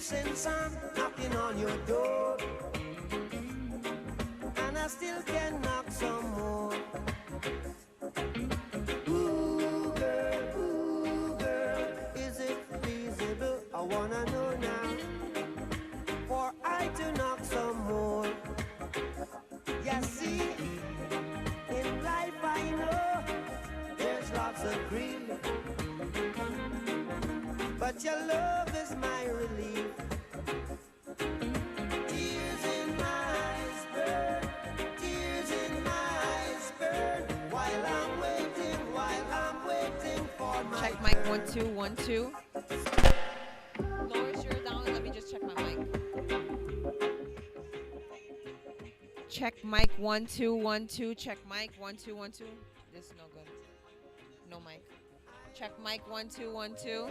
since I'm knocking on your door, and I still can knock some more. Ooh, girl, is it feasible? I wanna know now, for I to knock some more. You see, in life I know there's lots of grief, but your love is my relief. Tears in my eyes burn, tears in my eyes burn, while I'm waiting for my Check mic turn. 1 2 1 2. Lower your down. Let me just check my mic. Check mic 1 2 1 2. Check mic 1 2 1 2. This is no good. No mic. Check mic 1 2 1 2.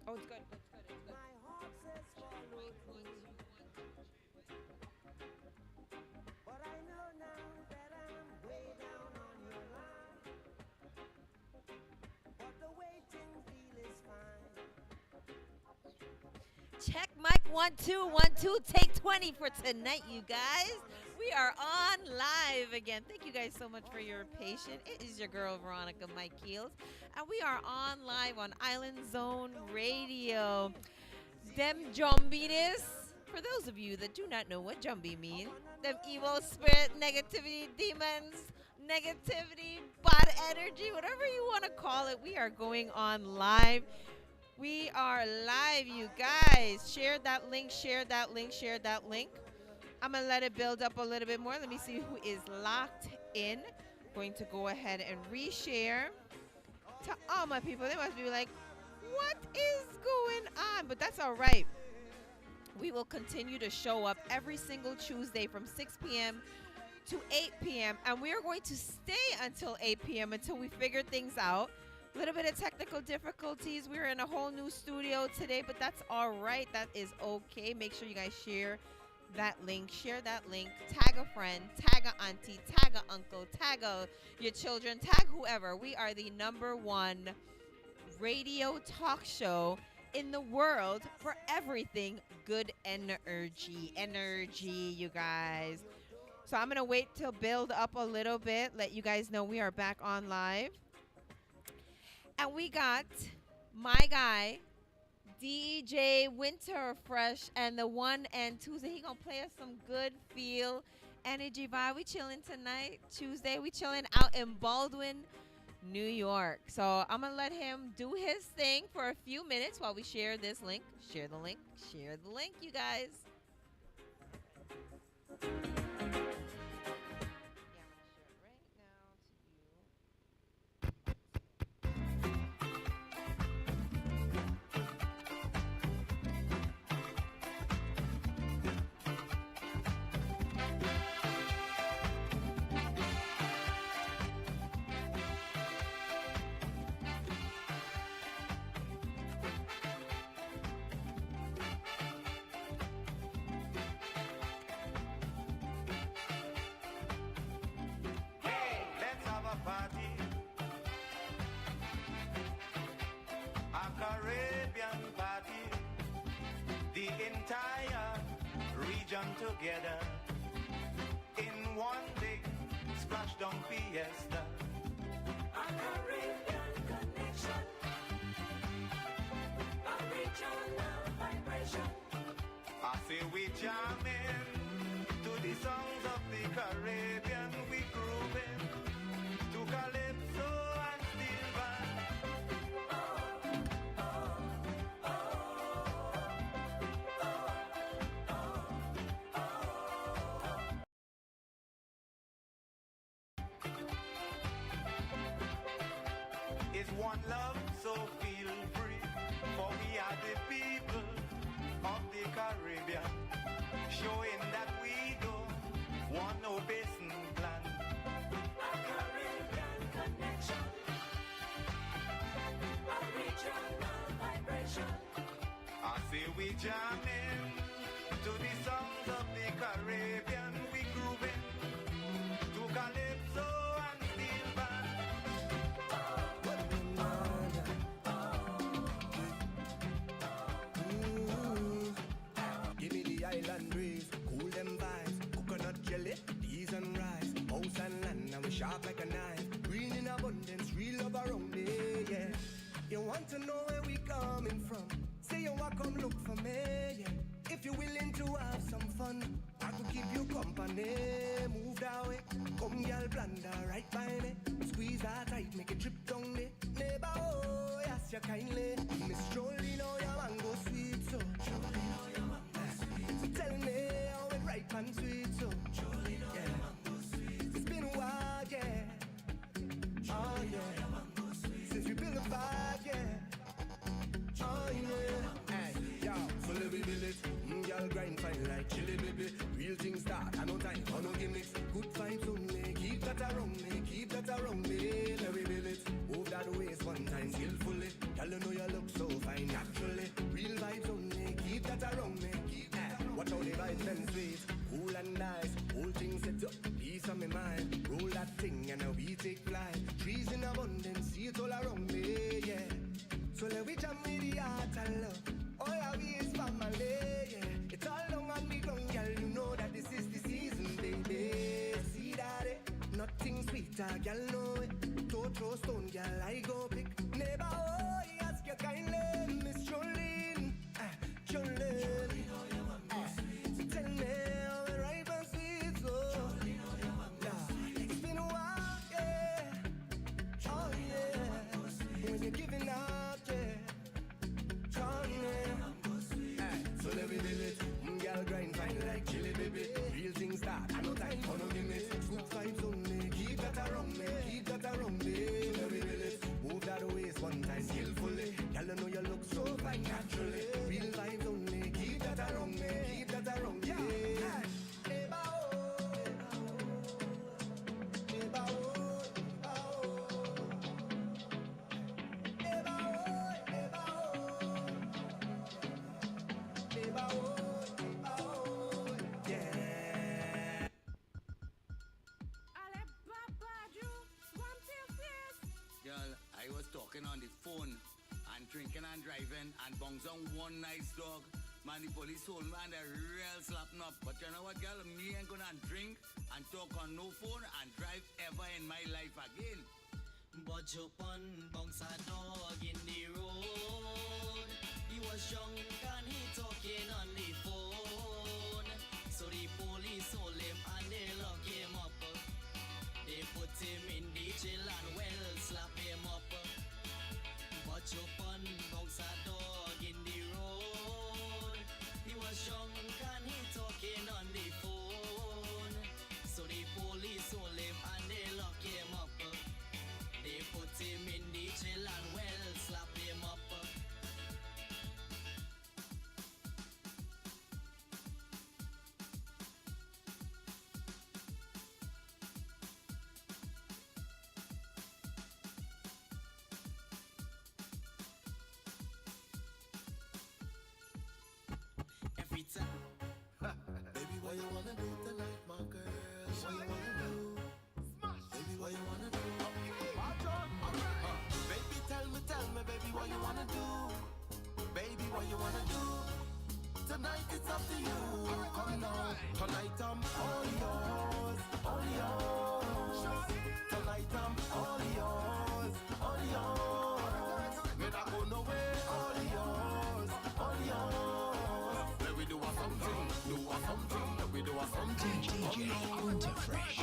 Oh, it's good. It's good. It's good. But I know now that I'm way down on your line, but the waiting feel is fine. Check mic 1 2 1 2. Take 20 for tonight, you guys. We are on live again. Thank you guys so much for your patience. It is your girl Veronica Mike Keels, and we are on live on Island Zone Radio. Them jumbies. For those of you that do not know what jumbie means, them evil spirit, negativity, demons, negativity, bad energy, whatever you want to call it, we are going on live. We are live, you guys. Share that link, share that link, share that link. I'm going to let it build up a little bit more. Let me see who is locked in. Going to go ahead and reshare to all my people. They must be like, what is going on? But that's all right. We will continue to show up every single Tuesday from 6 p.m. to 8 p.m. And we are going to stay until 8 p.m. until we figure things out. A little bit of technical difficulties. We're in a whole new studio today, but that's all right. That is okay. Make sure you guys share that link. Share that link. Tag a friend. Tag a auntie. Tag a uncle. Tag your children. Tag whoever. We are the #1 radio talk show in the world for everything good energy. Energy, you guys. So I'm going to wait till build up a little bit. Let you guys know we are back on live. And we got my guy, DJ Winterfresh, and the one and Tuesday. He gonna play us some good feel energy vibe. We chilling tonight, Tuesday. We chilling out in Baldwin, New York. So I'm gonna let him do his thing for a few minutes while we share this link. Share the link. Share the link, you guys. Let's have a party, a Caribbean party, the entire region together in one big splashdown fiesta. A Caribbean connection, a regional vibration. I say we jamming to the songs of the Caribbean, we grooving to calypso and steel band. It's one love, so feel free, for we are the people of the Caribbean, showing that we don't want no basin plan. A Caribbean connection, a regional vibration. I say we jamming To the songs of the Caribbean, we grooving to calypso and steel band. Give me the island breeze, cool them vibes, coconut jelly, peas and rice, house and land, and we sharp like a knife. Green in abundance, real love around me, yeah. You want to know where we coming from? Say you want come look for me, yeah. If you're willing to have some fun, I could keep you company. Move that way, come girl, blunder right by me. Squeeze that tight, make it trip down me. Neighbor, oh, yes, you kindly. Miss Jolie, know your mango sweet, so Jolie, know your mango sweet. So tell me how it ripe and sweet, so Jolie, know your mango sweet. It's been a while, yeah. Oh, yeah. Since we built a vibe, yeah. Oh, yeah. Hey, yo, so let me build it. Y'all grind fine like chili, baby. Real things start, I no time for no gimmicks. Good vibes only, keep that around me, keep that around me. Let me build it. Move that waist one time skillfully. Y'all know you look so fine naturally. Real vibes only, keep that around me. Keep that. Watch how the vibes and sweet, cool and nice. Whole thing set up, peace on my mind. Roll that thing and now we take flight. Trees in abundance, see it all around me, yeah. So let we jam with the heart and love. All I we is family, yeah. It's all long on the ground, girl. You know that this is the season, baby. See that, eh? Nothing sweeter, girl, know it. Don't throw stone, girl, I go pick. Neighbor, oh, he ask you kindly. Miss Jolene, Jolene. Tell me how it ripe and sweet, so yeah. It's been a while, yeah. Oh, yeah. When you're giving up, yeah. So let me build it. Girl grind fine like chili, baby. Real things start, I no time for no gimmicks. Good vibes only, keep that around me, keep that around me. So let me build it. Move that waist one time skillfully. Girl, I know you look so fine naturally. Real vibes only, keep that around me, keep that around me. Neighbor, oh, neighbor, oh, neighbor, oh, neighbor, oh, yeah. Girl, I was talking on the phone and drinking and driving and bungs on one nice dog. Man, the police hold me and they real slapping up. But you know what, girl? Me ain't gonna drink and talk on no phone and drive ever in my life again. But you pun bunks a dog in the road. He was drunk and he talking on the phone. So the police hold him and they lock him up. They put him in the jail and well slap him up. But you pun bunks a dog in the road. He was drunk and he talking on the phone. So the police hold him and they lock him up. They put him in the jail and well slap him up. Every time. Baby, what you wanna do tonight, my girl? What you wanna do? Baby, what you wanna do? Baby, tell me, baby, what you wanna do? Baby, what you wanna do? Tonight it's up to you. Come now. Tonight I'm all yours, all yours. Tonight I'm all yours, all yours. Me not go nowhere, all yours, all yours. Let me do a something, let me do a something. DJ Winterfresh.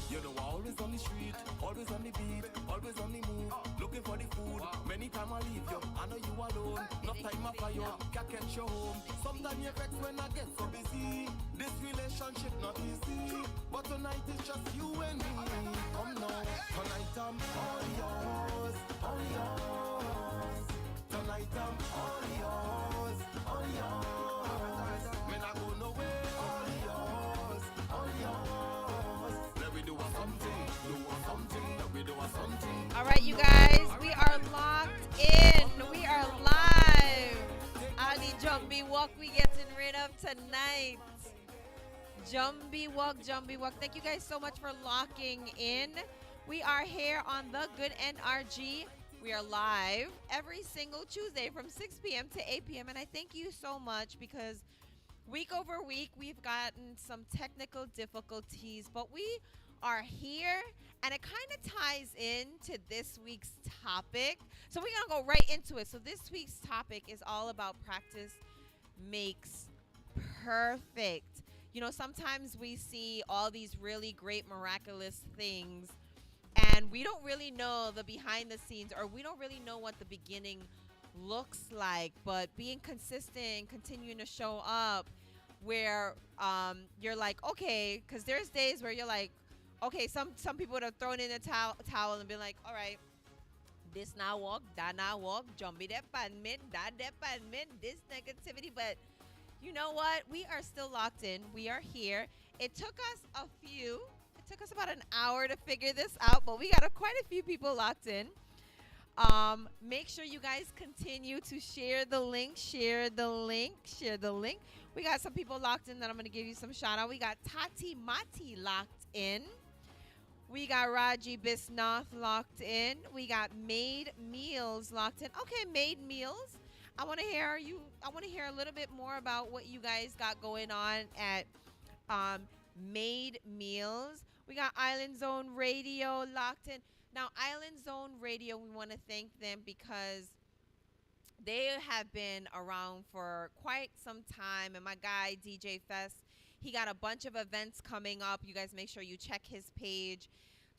You know, always on the street, always on the beat, always on the move, looking for the food. Many times I leave you, I know you alone. No time I for you, can't catch you home. Sometimes you vex when I get so busy. This relationship not easy, but tonight it's just you and me. Come now, tonight I'm all yours, all yours. Tonight I'm all yours, all yours. When I go nowhere, all yours, all yours. Let me do a something, let me do a something. All right, you guys, we are locked in. We are live. Ali Jog me walk we getting rid of tonight. Jumbie Walk, Jumbie Walk. Thank you guys so much for locking in. We are here on the Good NRG. We are live every single Tuesday from 6 p.m. to 8 p.m. And I thank you so much because week over week we've gotten some technical difficulties, but we are here and it kind of ties into this week's topic. So we're going to go right into it. So this week's topic is all about practice makes perfect. You know, sometimes we see all these really great miraculous things and we don't really know the behind the scenes, or we don't really know what the beginning looks like. But being consistent, continuing to show up, where you're like, okay, because there's days where you're like, okay, some people would have thrown in a towel and been like, all right, this now walk, that now walk, jumpy that panmin, that panmin, this negativity. But you know what? We are still locked in. We are here. It took us about an hour to figure this out, but we got quite a few people locked in. Make sure you guys continue to share the link. We got some people locked in that I'm going to give you some shout out. We got Tati Mati locked in. We got Raji Bisnath locked in. We got Made Meals locked in. Okay, Made Meals. I want to hear a little bit more about what you guys got going on at Made Meals. We got Island Zone Radio locked in. Now, Island Zone Radio, we want to thank them because they have been around for quite some time. And my guy, DJ Fest, he got a bunch of events coming up. You guys make sure you check his page.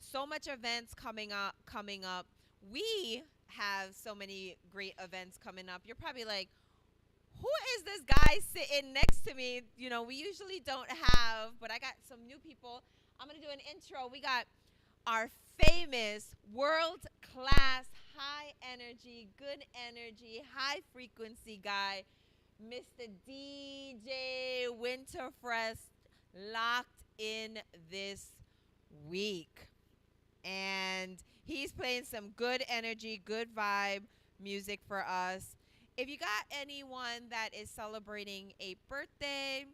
So much events coming up. We have so many great events coming up. You're probably like, who is this guy sitting next to me? You know, we usually don't have, but I got some new people. I'm going to do an intro. We got our famous world-class, high-energy, good energy, high-frequency guy, Mr. DJ Winterfrest, locked in this week. And he's playing some good energy, good vibe music for us. If you got anyone that is celebrating a birthday,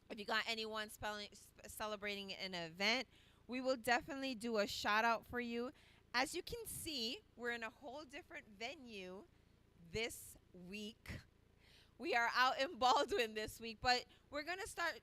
if you got anyone celebrating an event, we will definitely do a shout out for you. As you can see, we're in a whole different venue this week. We are out in Baldwin this week, but we're gonna start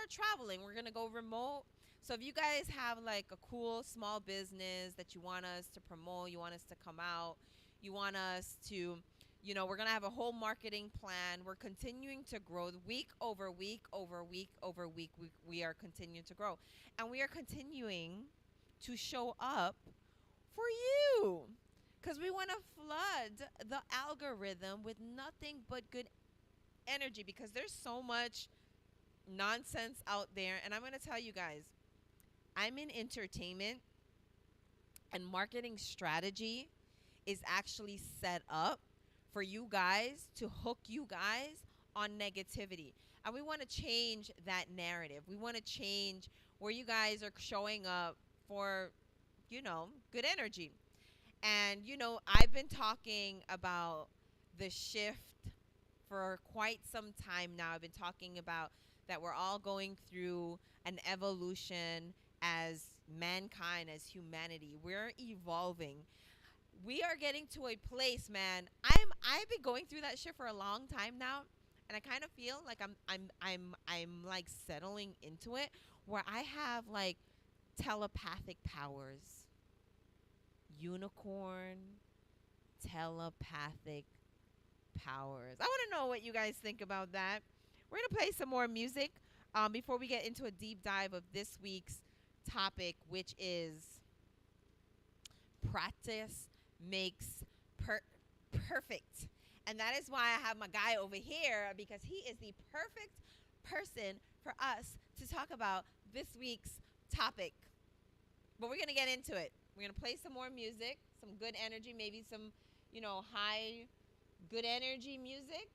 traveling. We're gonna go remote. So if you guys have like a cool small business that you want us to promote, you want us to come out, you want us to, you know, we're going to have a whole marketing plan. We're continuing to grow week over week over week over week. We are continuing to grow. And we are continuing to show up for you because we want to flood the algorithm with nothing but good energy because there's so much nonsense out there. And I'm going to tell you guys, I'm in entertainment, and marketing strategy is actually set up for you guys to hook you guys on negativity. And we want to change that narrative. We want to change where you guys are showing up for, you know, good energy. And, you know, I've been talking about the shift for quite some time now. I've been talking about that we're all going through an evolution as mankind, as humanity. We're evolving. We are getting to a place, man. I've been going through that shit for a long time now, and I kind of feel like I'm like settling into it, where I have like telepathic powers. Unicorn telepathic powers. I want to know what you guys think about that. We're gonna play some more music before we get into a deep dive of this week's topic, which is practice makes perfect. And that is why I have my guy over here, because he is the perfect person for us to talk about this week's topic. But we're going to get into it. We're going to play some more music, some good energy, maybe some, you know, high good energy music.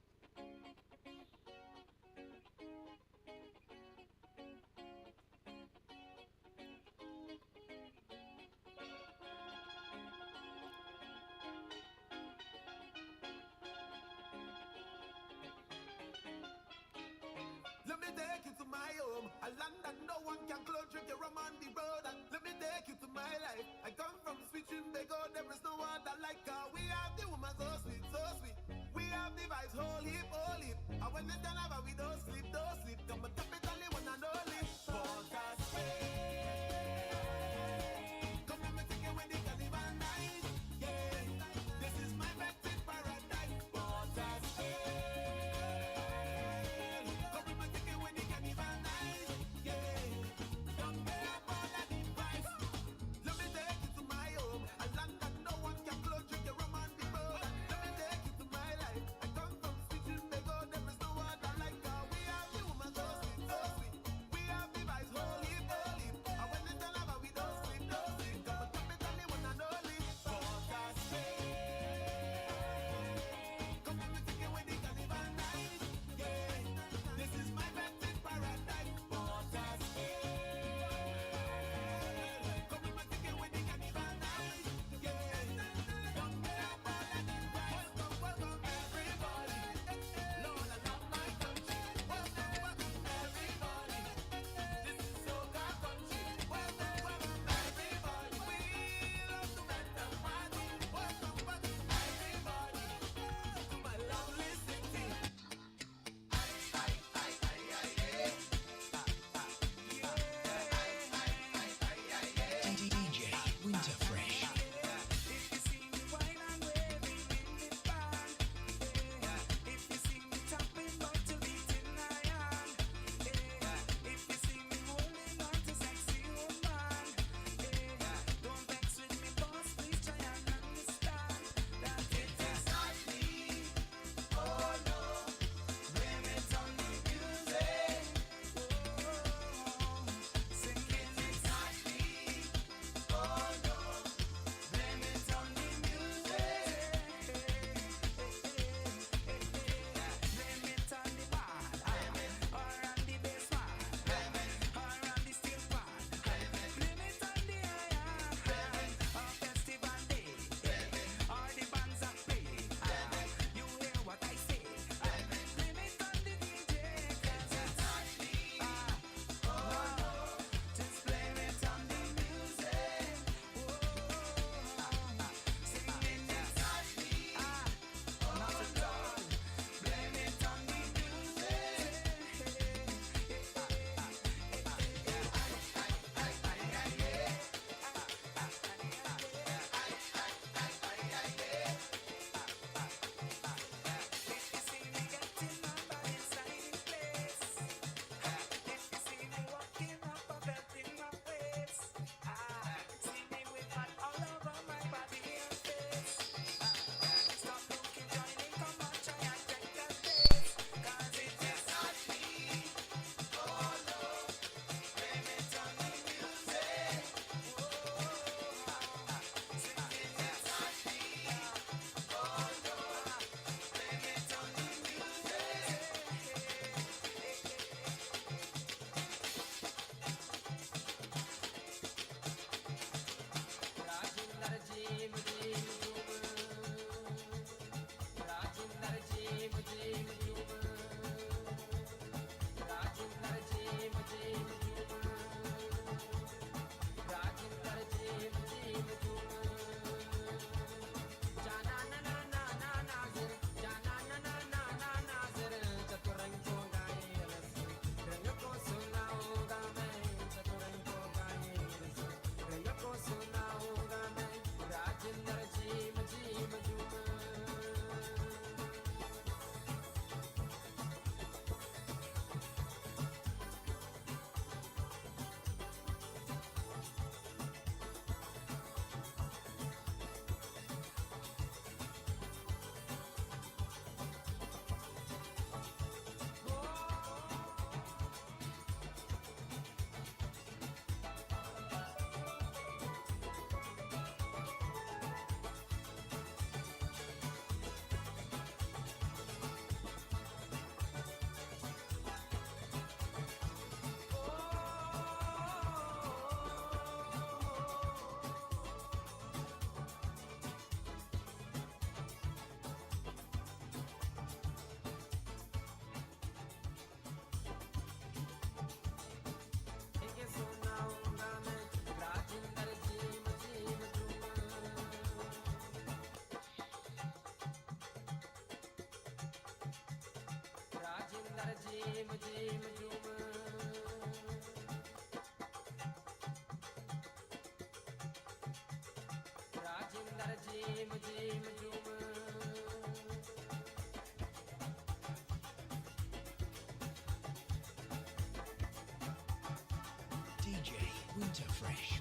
Let me take you to my home, a land that no one can close. Drink your rum on the road. And let me take you to my life. I come from sweet Trinbago, there is no other like her. We have the woman so sweet, so sweet. We have the vibes, whole heap, whole heap. And when it's done, we don't sleep, don't sleep. Come and top it on the one and only. Podcast come let me take you when the carnival night. Yeah, this is my best in paradise. Podcast come let me take you when the carnival night. Yeah, don't care about any price. Let me take you to my home, a land that no one can close. Drink your rum on the road. Let me take you to my life. I come from sweet Trinbago, there is no other DJ Winterfresh.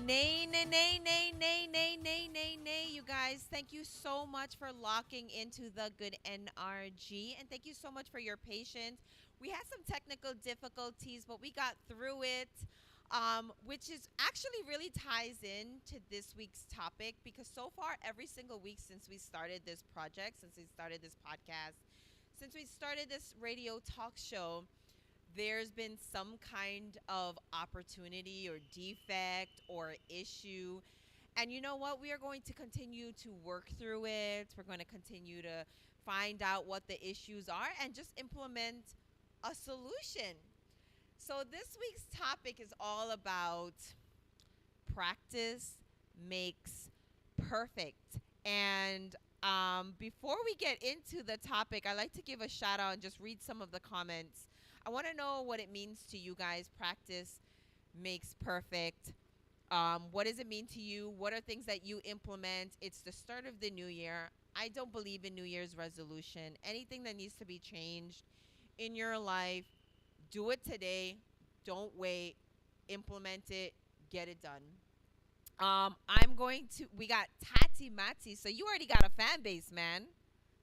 Nay, nay, nay, nay, nay, nay, nay, nay, nay, you guys. Thank you so much for locking into the good NRG. And thank you so much for your patience. We had some technical difficulties, but we got through it, which is actually really ties in to this week's topic because so far, every single week since we started this project, since we started this podcast, since we started this radio talk show, there's been some kind of opportunity or defect or issue. And you know what? We are going to continue to work through it. We're going to continue to find out what the issues are and just implement a solution. So, this week's topic is all about practice makes perfect. And before we get into the topic, I like to give a shout out and just read some of the comments. I want to know what it means to you guys. Practice makes perfect. What does it mean to you? What are things that you implement? It's the start of the new year. I don't believe in New Year's resolution. Anything that needs to be changed in your life, do it today. Don't wait. Implement it. Get it done. We got Tati Mati. So you already got a fan base, man.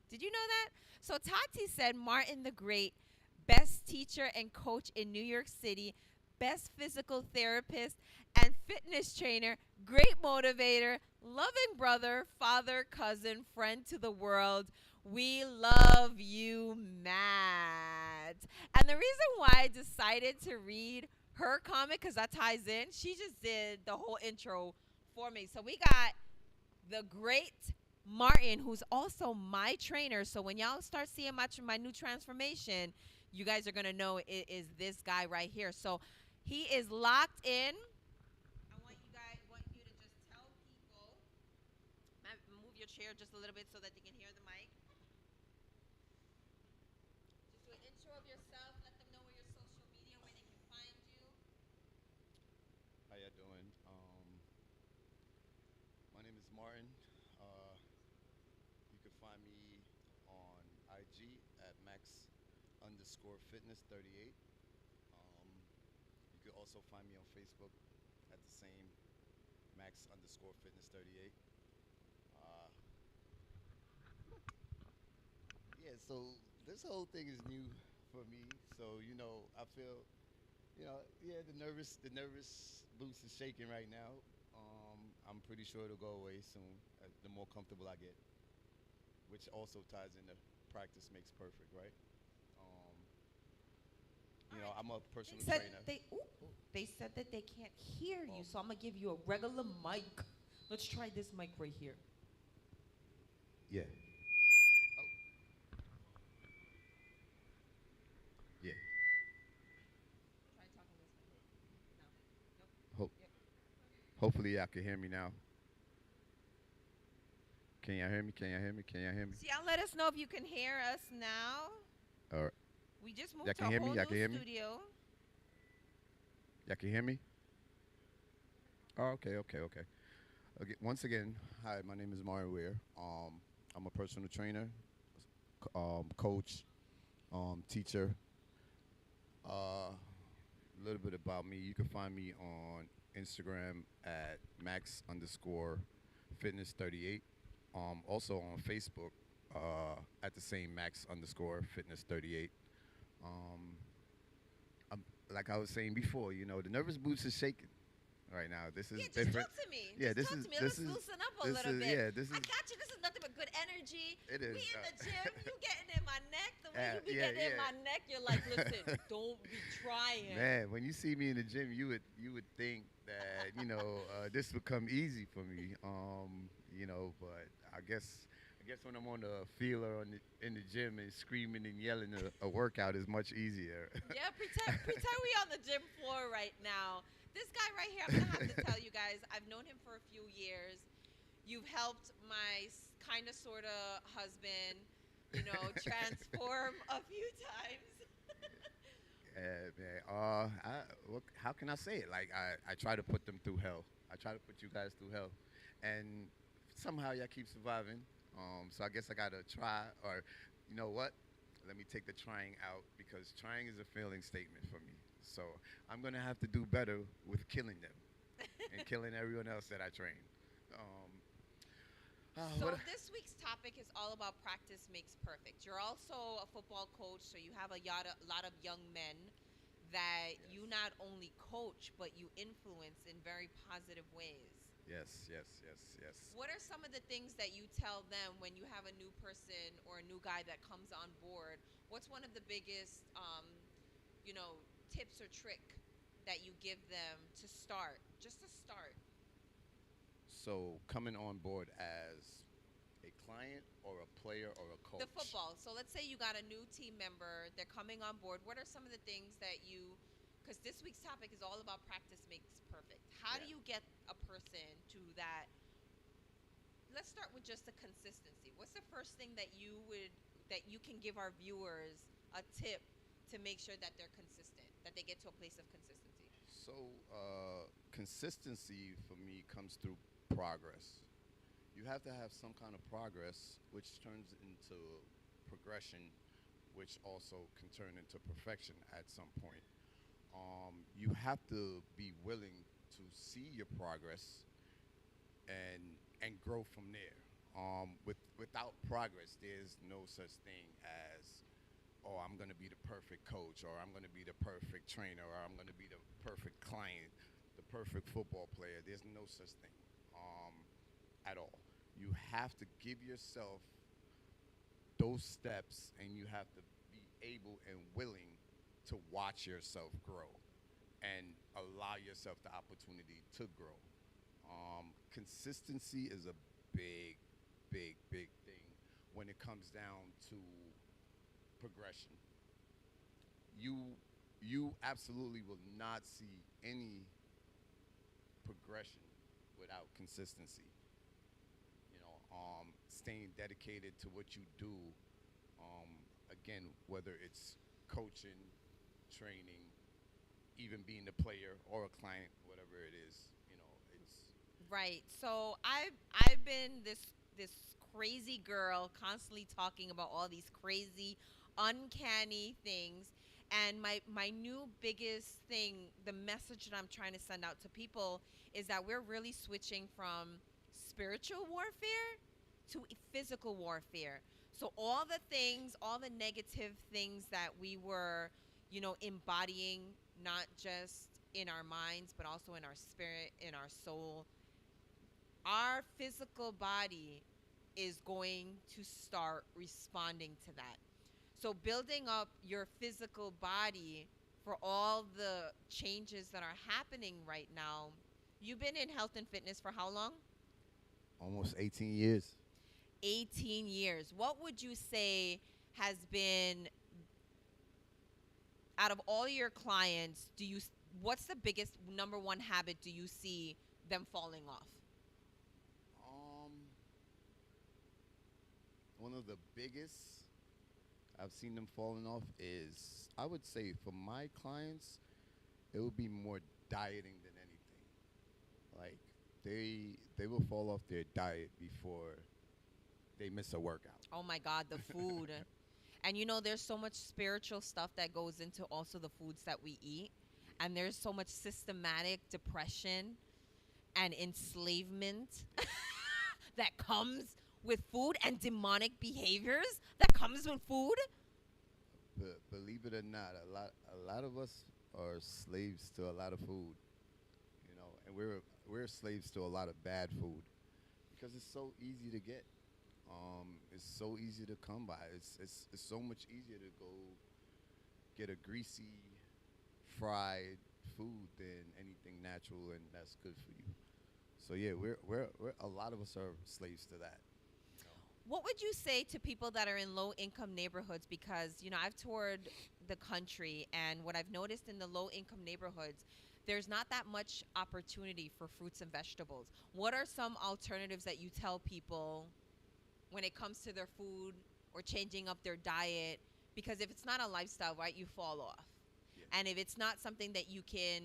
Did you know that? So Tati said Martin the Great, best teacher and coach in New York City, best physical therapist and fitness trainer, great motivator, loving brother, father, cousin, friend to the world. We love you, Matt. And the reason why I decided to read her comment, because that ties in, she just did the whole intro for me. So we got the great Martin, who's also my trainer. So when y'all start seeing my new transformation, you guys are going to know it is this guy right here. So he is locked in. I want you to just tell people, move your chair just a little bit so that they can hear the mic. Just do an intro of yourself. Let them know where your social media, where they can find you. How y'all doing? My name is Martin. You can find me on IG at max_fitness38. You can also find me on Facebook at the same max_fitness38. Uh, yeah, so this whole thing is new for me. So I feel, yeah, the nervous boots is shaking right now. I'm pretty sure it'll go away soon. The more comfortable I get, which also ties into practice makes perfect, right? Um, I'm a personal trainer. They said that they can't hear you, so I'm gonna give you a regular mic. Let's try this mic right here. Yeah. Oh. Yeah. Try talking this way. No. Nope. Ho- Yep. Hopefully y'all can hear me now. Can y'all hear me? Can y'all hear me? Can y'all hear me? So y'all let us know if you can hear us now. All right. We just moved Y'all to can a hear whole me? Y'all new can hear me? studio. Y'all can hear me? Oh, okay. Once again, hi. My name is Mario Ware. I'm a personal trainer, coach, teacher. A little bit about me. You can find me on Instagram at max_fitness38. Also on Facebook at the same max_fitness38. Um, like I was saying before, the nervous boots is shaking right now. This is Yeah, just different. talk to me. Yeah, Just this talk is to me. this Let's is loosen up a this little is bit. yeah. This is I got you. This is nothing but good energy. It is, We in the gym. You getting in my neck. The way you be yeah, getting in yeah. my neck, you're like, listen, don't be trying. Man, when you see me in the gym, you would think that this would come easy for me. But I guess when I'm on the field or in the gym and screaming and yelling, a workout is much easier. Yeah, pretend we on the gym floor right now. This guy right here, I'm gonna have to tell you guys, I've known him for a few years. You've helped my kind of, sort of husband, transform a few times. Yeah, man. How can I say it? Like I try to put them through hell. I try to put you guys through hell, and somehow y'all keep surviving. So I guess I gotta try, or you know what? Let me take the trying out because trying is a failing statement for me. So I'm gonna have to do better with killing them and killing everyone else that I train. Um, So what? this week's topic is all about practice makes perfect. You're also a football coach, so you have a lot of young men that you Yes. not only coach but you influence in very positive ways. Yes. Yes. Yes. Yes. What are some of the things that you tell them when you have a new person or a new guy that comes on board? What's one of the biggest, tips or trick that you give them to start, just to start? So coming on board as a client or a player or a The coach. football. So let's say you got a new team member, they're coming on board. What are some of the things that because this week's topic is all about practice makes perfect. How do Yeah. you get a person to that? Let's start with just the consistency. What's the first thing that you can give our viewers a tip to make sure that they're consistent, that they get to a place of consistency? So consistency for me comes through progress. You have to have some kind of progress, which turns into progression, which also can turn into perfection at some point. You have to be willing to see your progress and grow from there. Without progress, there's no such thing as, oh, I'm going to be the perfect coach, or I'm going to be the perfect trainer, or I'm going to be the perfect client, the perfect football player. There's no such thing at all. You have to give yourself those steps, and you have to be able and willing to watch yourself grow and allow yourself the opportunity to grow. Consistency is a big, big thing when it comes down to progression. You absolutely will not see any progression without consistency. Staying dedicated to what you do. Um, Again, whether it's coaching, training, even being a player or a client, whatever it is, it's Right. So I've been this crazy girl constantly talking about all these crazy uncanny things, and my new biggest thing, the message that I'm trying to send out to people is that we're really switching from spiritual warfare to physical warfare. So all the things, all the negative things that we were, embodying, not just in our minds but also in our spirit, in our soul, our physical body is going to start responding to that. So, building up your physical body for all the changes that are happening right now. You've been in health and fitness for how long? almost 18 years. 18 years. What would you say has been, out of all your clients, what's the biggest number one habit do you see them falling off? Um, One of the biggest I've seen them falling off is, I would say, for my clients, it would be more dieting than anything. Like they will fall off their diet before they miss a workout. Oh my God, the food. And there's so much spiritual stuff that goes into also the foods that we eat. And there's so much systematic depression and enslavement that comes with food, and demonic behaviors that comes with food. But believe it or not, a lot of us are slaves to a lot of food, and we're slaves to a lot of bad food because it's so easy to get. It's so easy to come by. It's so much easier to go get a greasy, fried food than anything natural and that's good for you. So yeah, we're a lot of us are slaves to that. You know. What would you say to people that are in low income neighborhoods? Because, I've toured the country, and what I've noticed in the low income neighborhoods, there's not that much opportunity for fruits and vegetables. What are some alternatives that you tell people when it comes to their food or changing up their diet? Because if it's not a lifestyle, right, you fall off. Yeah. And if it's not something that you can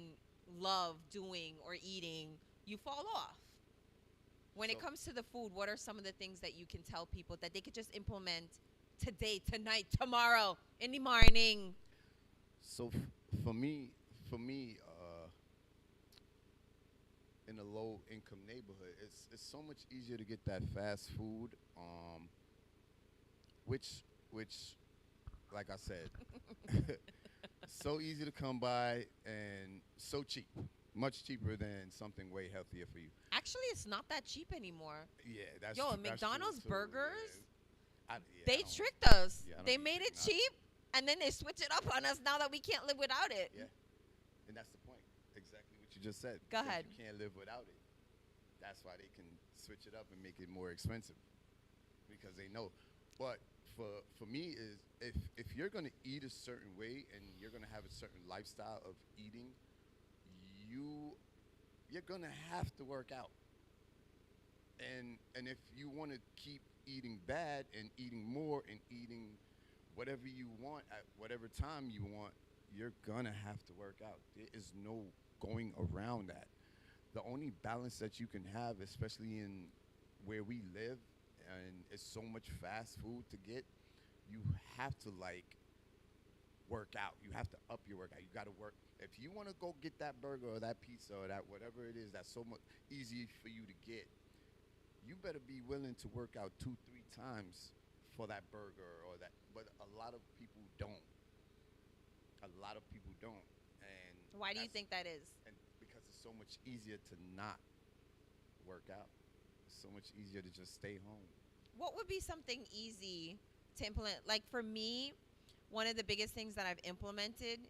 love doing or eating, you fall off. When it So comes to the food, what are some of the things that you can tell people that they could just implement today, tonight, tomorrow, in the morning? so for me, in a low income neighborhood, it's so much easier to get that fast food, which like I said, so easy to come by and so cheap, much cheaper than something way healthier for you. Actually, it's not that cheap anymore. Yeah, that's Yo, that's true McDonald's too. burgers, Yeah. Yeah, they I don't- tricked us. yeah, I don't They eat made it chicken. cheap, and then they switch it up on us now that we can't live without it. Yeah, and that's the point. Exactly what you just said. Go because ahead. You can't live without it. That's why they can switch it up and make it more expensive because they know. But for me is if you're gonna eat a certain way and you're gonna have a certain lifestyle of eating, you you're gonna have to work out. And if you want to keep eating bad and eating more and eating whatever you want at whatever time you want, you're gonna have to work out. There is no going around that. The only balance that you can have, especially in where we live, and it's so much fast food to get, you have to like work out. You have to up your workout. You got to work. If you want to go get that burger or that pizza or that whatever it is that's so much easy for you to get, you better be willing to work out 2, 3 times for that burger or that. But a lot of people don't. A lot of people don't. And Why do you that's- think that is? And because it's so much easier to not work out. It's so much easier to just stay home. What would be something easy to implement? Like for me, one of the biggest things that I've implemented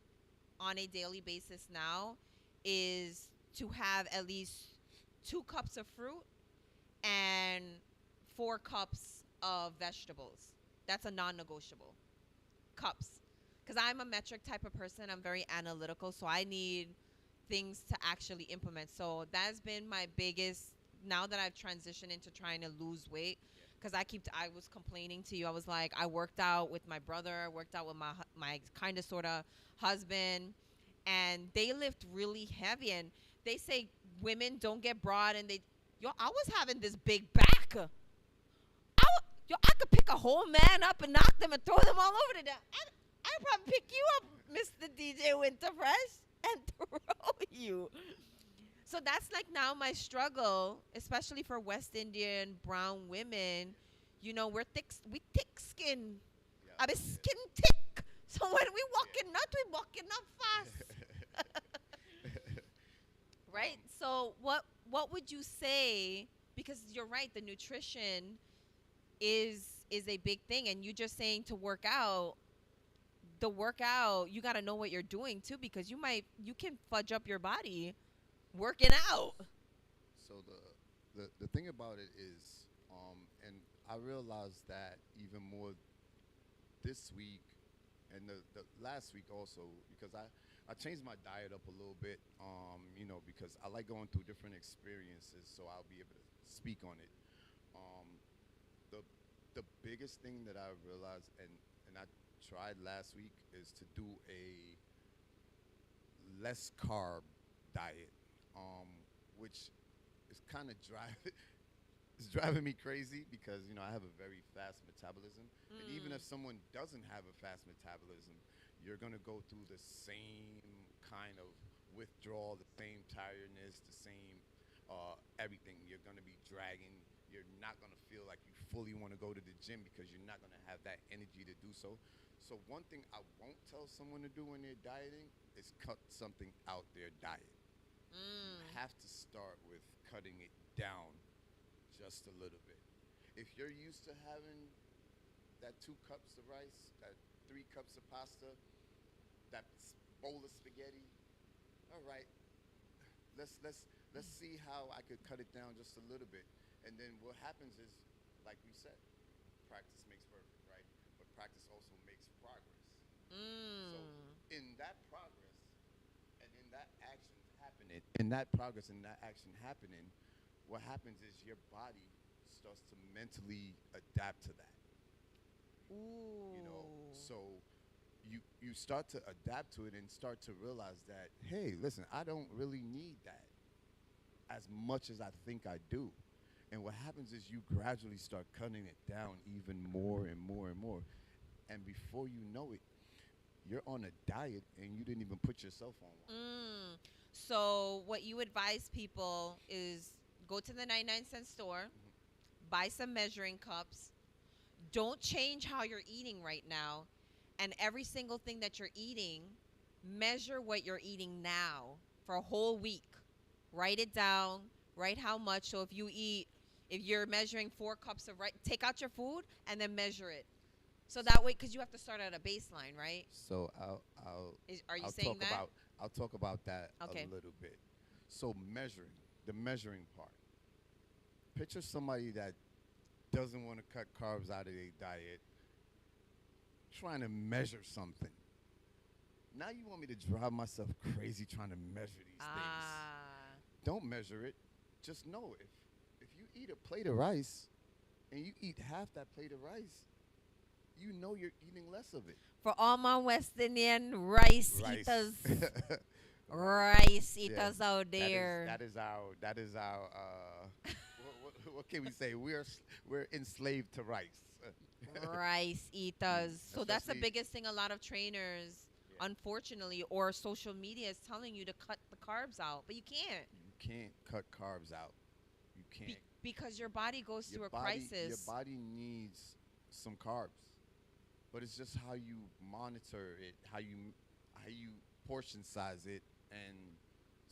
on a daily basis now is to have at least 2 cups of fruit and 4 cups of vegetables. That's a non-negotiable. Cups. Because I'm a metric type of person. I'm very analytical, so I need things to actually implement. So that's been my biggest, now that I've transitioned into trying to lose weight, because I was complaining to you. I was like, I worked out with my brother, worked out with my kind of sort of husband, and they lift really heavy. And they say women don't get broad, and I was having this big back. I could pick a whole man up and knock them and throw them all over the damn. I'd probably pick you up, Mr. DJ Winterfresh, and throw you. So that's like now my struggle, especially for West Indian brown women. You know, we thick skin. Yeah. I be skin thick. So when we walking out, we walking up fast. Right? So what would you say? Because you're right, the nutrition is a big thing, and you just saying to work out. The workout, you got to know what you're doing too, because you can fudge up your body working out. So the thing about it is, and I realized that even more this week and the last week also, because I changed my diet up a little bit, because I like going through different experiences, so I'll be able to speak on it. Um, the the biggest thing that I realized, and I tried last week, is to do a less carb diet, which is kind of driving it's driving me crazy because I have a very fast metabolism, and even if someone doesn't have a fast metabolism, you're gonna go through the same kind of withdrawal, the same tiredness, the same everything. You're gonna be dragging. You're not gonna feel like you fully want to go to the gym because you're not gonna have that energy to do so. So one thing I won't tell someone to do when they're dieting is cut something out their diet. You have to start with cutting it down just a little bit. If you're used to having that 2 cups of rice, that 3 cups of pasta, that bowl of spaghetti, all right, let's see how I could cut it down just a little bit. And then what happens is, like we said, practice makes perfect, right? But practice also makes progress. So in that progress and in that action, in that progress and that action happening, what happens is your body starts to mentally adapt to that. You know, Ooh. so you start to adapt to it and start to realize that, hey, listen, I don't really need that as much as I think I do. And what happens is you gradually start cutting it down even more and more and more. And before you know it, you're on a diet and you didn't even put yourself on one. So what you advise people is go to the 99-cent store, buy some measuring cups. Don't change how you're eating right now. And every single thing that you're eating, measure what you're eating now for a whole week. Write it down, write how much. So if you're measuring 4 cups of rice, take out your food and then measure it. So that way, because you have to start at a baseline, right? So Are you I'll saying talk that? about I'll talk about that Okay. a little bit. So the measuring part. Picture somebody that doesn't want to cut carbs out of their diet, trying to measure something. Now you want me to drive myself crazy trying to measure these things. Don't measure it. Just know if you eat a plate of rice and you eat half that plate of rice, you know you're eating less of it. For all my West Indian rice Rice. eaters, rice Yeah, eaters out there. That is our what can we say? We're enslaved to rice. Rice eaters. So that's the Especially- biggest thing a lot of trainers, unfortunately, or social media is telling you to cut the carbs out, but you can't You can't cut carbs out. You can't. because your body goes through a Your crisis. body needs some carbs, but it's just how you monitor it, how you portion size it, and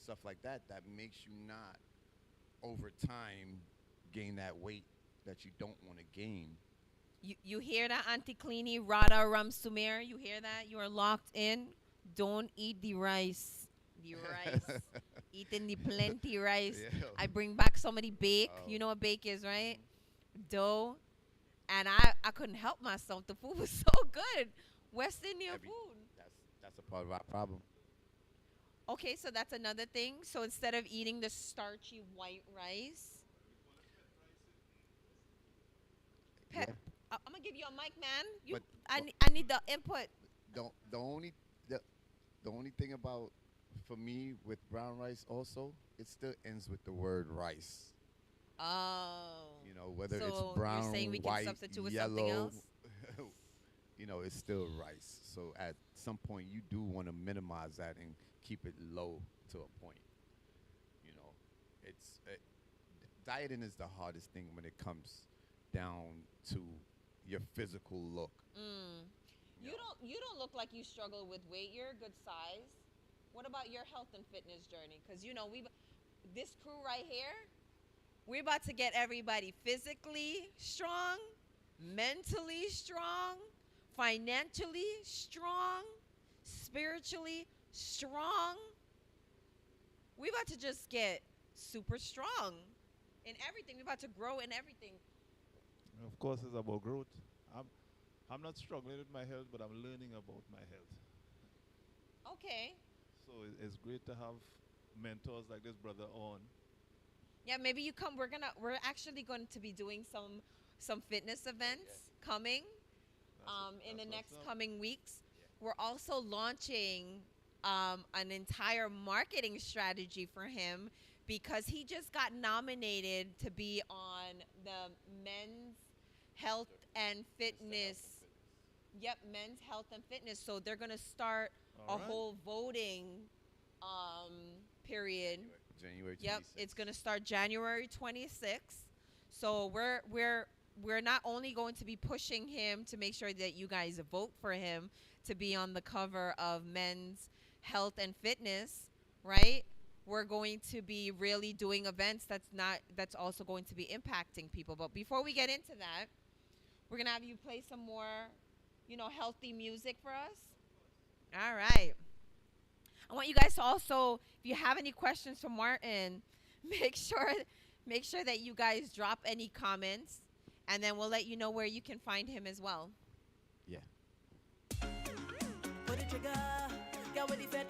stuff like that. That makes you not over time gain that weight that you don't want to gain. You hear that, Auntie Cleany, Rada Ram Sumer? You hear that? You are locked in. Don't eat the rice. The rice. Eating the plenty rice. Yeah. I bring back so many bake. Oh. You know what bake is, right? Dough. And I couldn't help myself. The food was so good. West Indian Every- food. That's a part of our problem. Okay, so that's another thing. So instead of eating the starchy white rice, Yeah. I'm gonna give you a mic, man. But- I need the input. The only thing about for me with brown rice also, it still ends with the word rice. Oh. You know, whether So it's you're brown, saying we can white, substitute with yellow, something else? you know, it's still rice. So at some point, you do want to minimize that and keep it low to a point. You know, dieting is the hardest thing when it comes down to your physical look. You don't look like you struggle with weight. You're a good size. What about your health and fitness journey? Because you know this crew right here, we're about to get everybody physically strong, mentally strong, financially strong, spiritually strong. We're about to just get super strong in everything. We're about to grow in everything. Of course, it's about growth. I'm not struggling with my health, but I'm learning about my health. Okay. So it's great to have mentors like this brother on. Yeah, maybe you come. We're actually going to be doing some fitness events coming in the That's next what's up. coming weeks. We're also launching an entire marketing strategy for him because he just got nominated to be on the men's health and fitness. Yep, men's health and fitness. So they're gonna start a All right. whole voting period. January 26th. Yep, it's gonna start January 26th. So we're not only going to be pushing him to make sure that you guys vote for him to be on the cover of Men's Health and Fitness, right? We're going to be really doing events that's also going to be impacting people. But before we get into that, we're gonna have you play some more, healthy music for us. All right. I want you guys to also, if you have any questions for Martin, make sure that you guys drop any comments, and then we'll let you know where you can find him as well. Yeah. Put the trigger, get with the fet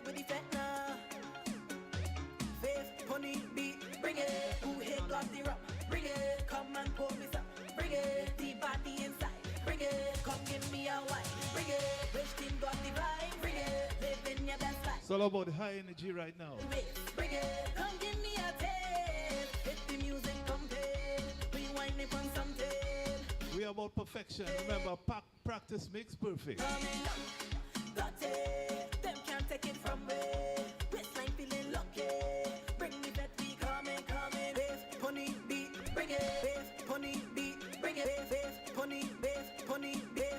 now. Faith It's all about high energy right now. We are about perfection. Remember, practice makes perfect. Them can't take it from me. Waistline feeling lucky. Bring me that we coming. Bass, pony, beat, bring it. Bass, pony, beat, bring it. Bass, pony, bass, pony, bass.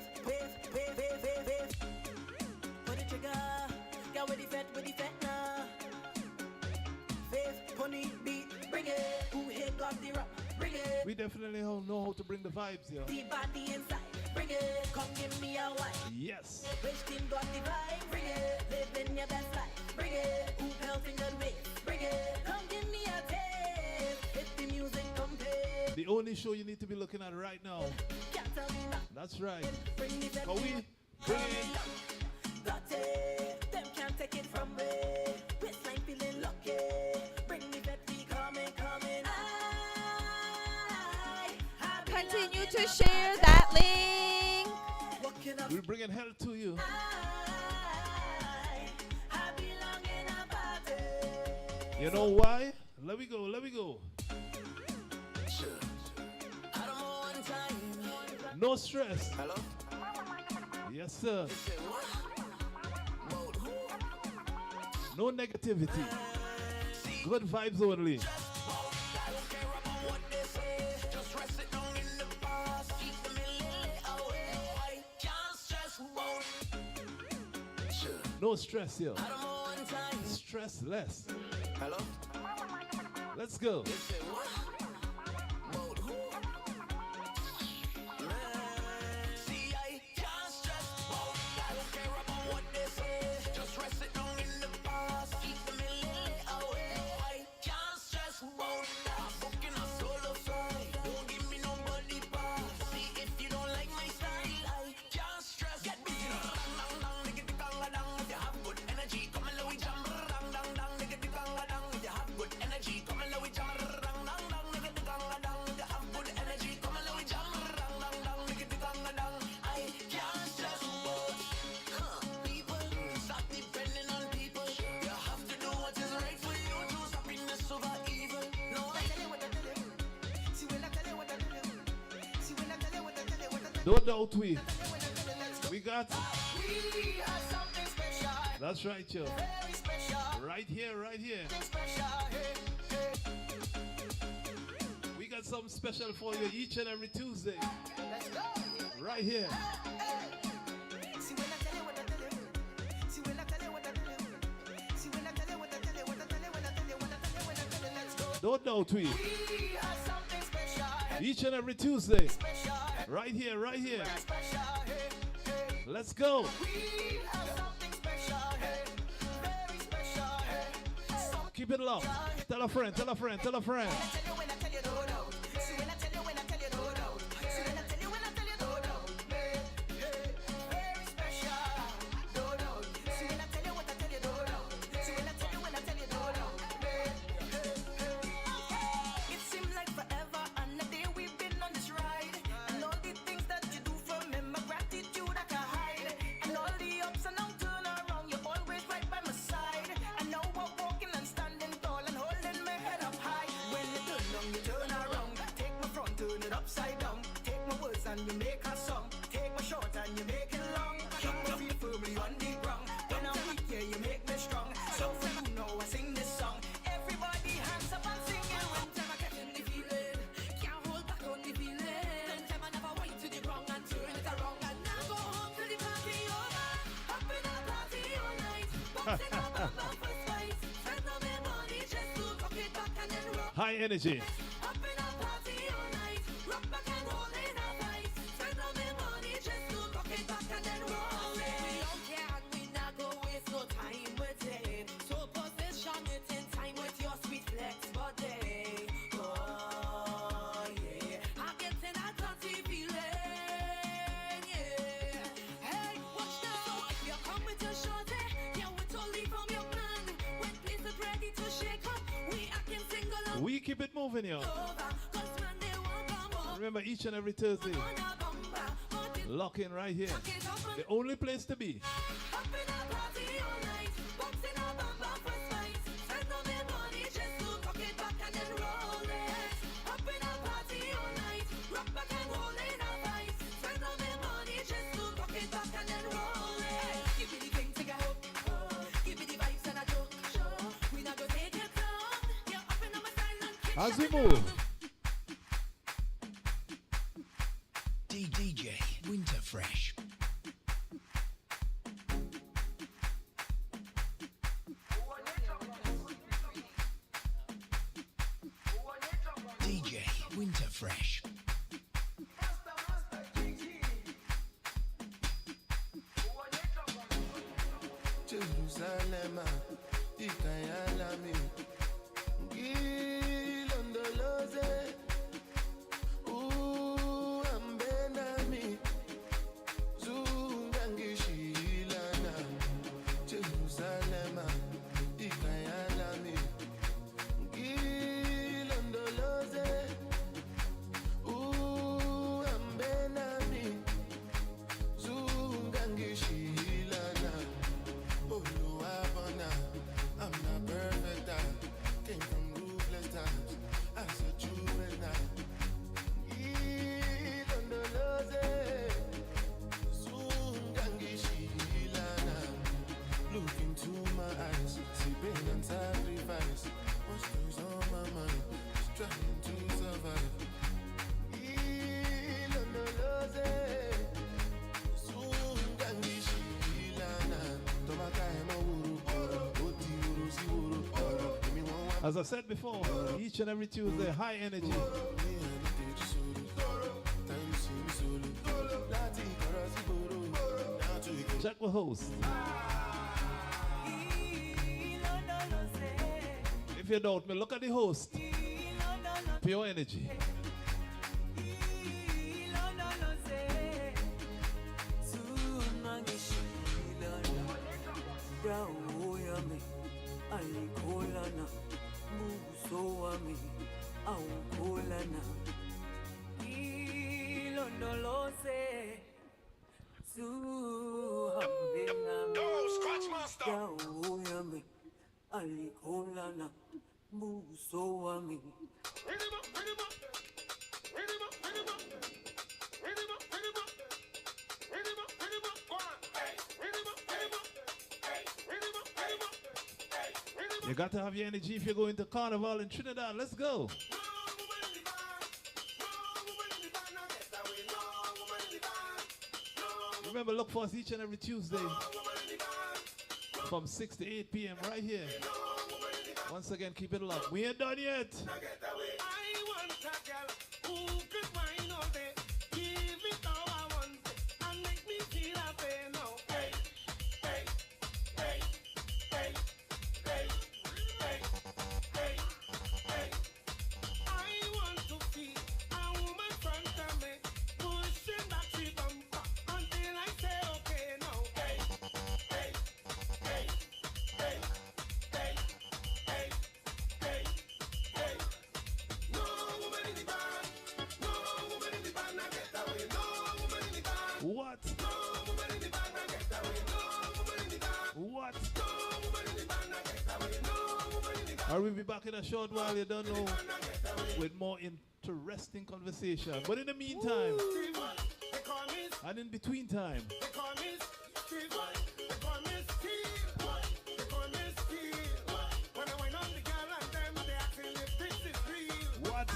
Put the trigger. Got with the fat now. Bass, pony, beat, bring it. Who hit got the rock? Bring it. We definitely know how to bring the vibes, yo. The body inside. Bring it. Come give me a wine. Yes. Which team got the vibe? Bring it. Living your best life. Bring it. Who felt in good way? Bring it. Come give me a taste. If the music compares. The only show you need to be looking at right now. Can't tell me nothing. That's right. Bring me that. But we bring it. Got it. Them can't take it from me. Waistline feeling lucky. Bring me that we coming. Continue to share that link. We're bringing hell to you. I belong in a party. You know why? Let me go. No stress. Hello? Yes, sir. No negativity. Good vibes only. No stress here. Stress less. Hello? Let's go. See, I can't stress. I don't care about what they say. Just rest it down in the past. Keep them a little away. I can't stress. I'm booking a solo flight. Don't give me nobody pass. See, if you don't like my style, I can't stress. Get busy. If you have good energy, come and let we jam. If you have good energy, come and let we jam. If you have good energy, come and let we jam. I can't stress about people. Stop depending on people. You have to do what is right for you. Choose happiness over evil. No, I tell you what I tell you. See when I tell you what I tell you. See when I tell you what I tell you. Don't doubt we. We got. We are something special. That's right, yo. Very special. Right here. Something special. Hey. We got something special for you each and every Tuesday. Let's go. Right here. See when I tell you what I tell you. See when I tell you what I tell you. See when I tell you what I tell you. Let's go. Don't doubt we. We are something special. Each and every Tuesday. Special. Right here. Special. Hey. Let's go. We are something special. Hey. Very special. Hey. Keep it locked. Tell a friend. Tell you when I tell you no doubt. See when I tell you no doubt. See when I tell you no doubt. Hey. Very special. No doubt. See when I tell you what I tell you no doubt. See when I tell you no doubt. It seems like forever and a day we've been on this ride. And all the things that you do for me, my gratitude I can hide. And all the ups and downs turn around, you're always right by my side. And now we're walking and standing tall and holding my head up high. When you turn around. Take my front, turn it upside down. Take my words and you make a song. Take my short and you make it long. Keep my feet firmly on the ground. When I'm weak, yeah, you make me strong. So for you know I sing this song. Everybody hands up and sing it. One time I catch in the feeling. Can't hold back on the feeling. One time I never wait to the ground and turn it around. And now go home to the party over. Up in a party all night. Bouncing up and back for spice. Spend all my money just to rock it back and then rock. High energy. Up in a party all night. Rock back and roll in a vice. Spend all my money just to rock it back and then roll it. We don't care and we not go waste no time with it. So position it in time with your sweet flex body. Oh yeah, I'm getting a dirty feeling. Yeah. Hey, watch now. So if you come with your shorty, yeah, we totally from your man. When place is ready to shake up, we acting single and We keep it moving, yo. over. 'Cause when they want come up, Remember, each and every Thursday, Lock in right here. The only place to be. Up in a party all night, box in a bamba for spice. Spend all their money just to cock it back and then roll it. Up in a party all night, rock back and roll in a vice. Spend all their money just to cock it back and then roll it. Give me the thing to go, give me the vibes and a joke. We not gonna take it long. You're up in my style and kick As we shot move. DJ Winterfresh. DJ Winterfresh. Jerusalem, ikayalami, ngilondoloze, uhambenami, zungangishilana. Jerusalem, ikayalami, ngilondoloze, uhambenami, zungangishilana. Oluwabona, I'm not perfect. I came from ruthless times as a juvenile. Ilondoloze, zungangishilana. Look into my eyes, see pain and sacrifice. What's goes on my mind? Just trying to survive. Ilondoloze, zungangishilana. Tomaka ema wuru, oti wuru si wuru. Give me one. As I said before, each and every Tuesday, high energy. Check the host. If you doubt me, look at the host. Pure energy. You got to have your energy if you're going to Carnival in Trinidad. Let's go. Remember, look for us each and every Tuesday from 6 to 8 p.m. right here. Once again, keep it locked. We ain't done yet. What? What? I will be back in a short while, you don't know, with more interesting conversation. But in the meantime, and in between time, what?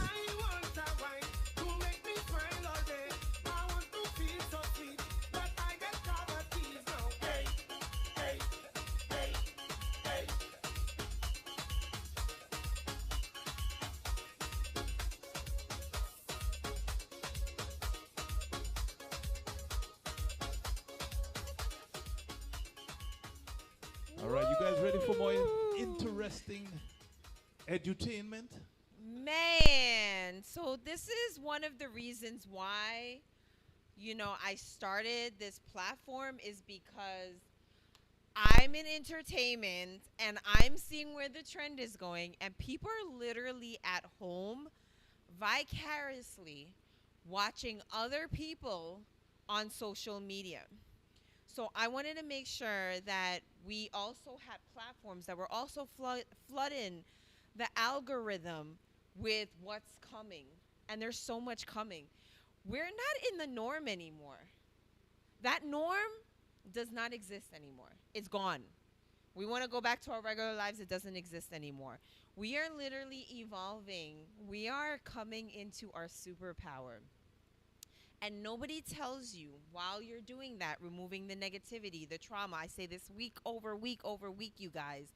All right, you guys ready for more interesting edutainment? Man, so this is one of the reasons why, I started this platform is because I'm in entertainment and I'm seeing where the trend is going, and people are literally at home vicariously watching other people on social media. So I wanted to make sure that we also had platforms that were also flooding the algorithm with what's coming. And there's so much coming. We're not in the norm anymore. That norm does not exist anymore. It's gone. We want to go back to our regular lives. It doesn't exist anymore. We are literally evolving. We are coming into our superpower. And nobody tells you while you're doing that, removing the negativity, the trauma. I say this week over week over week, you guys.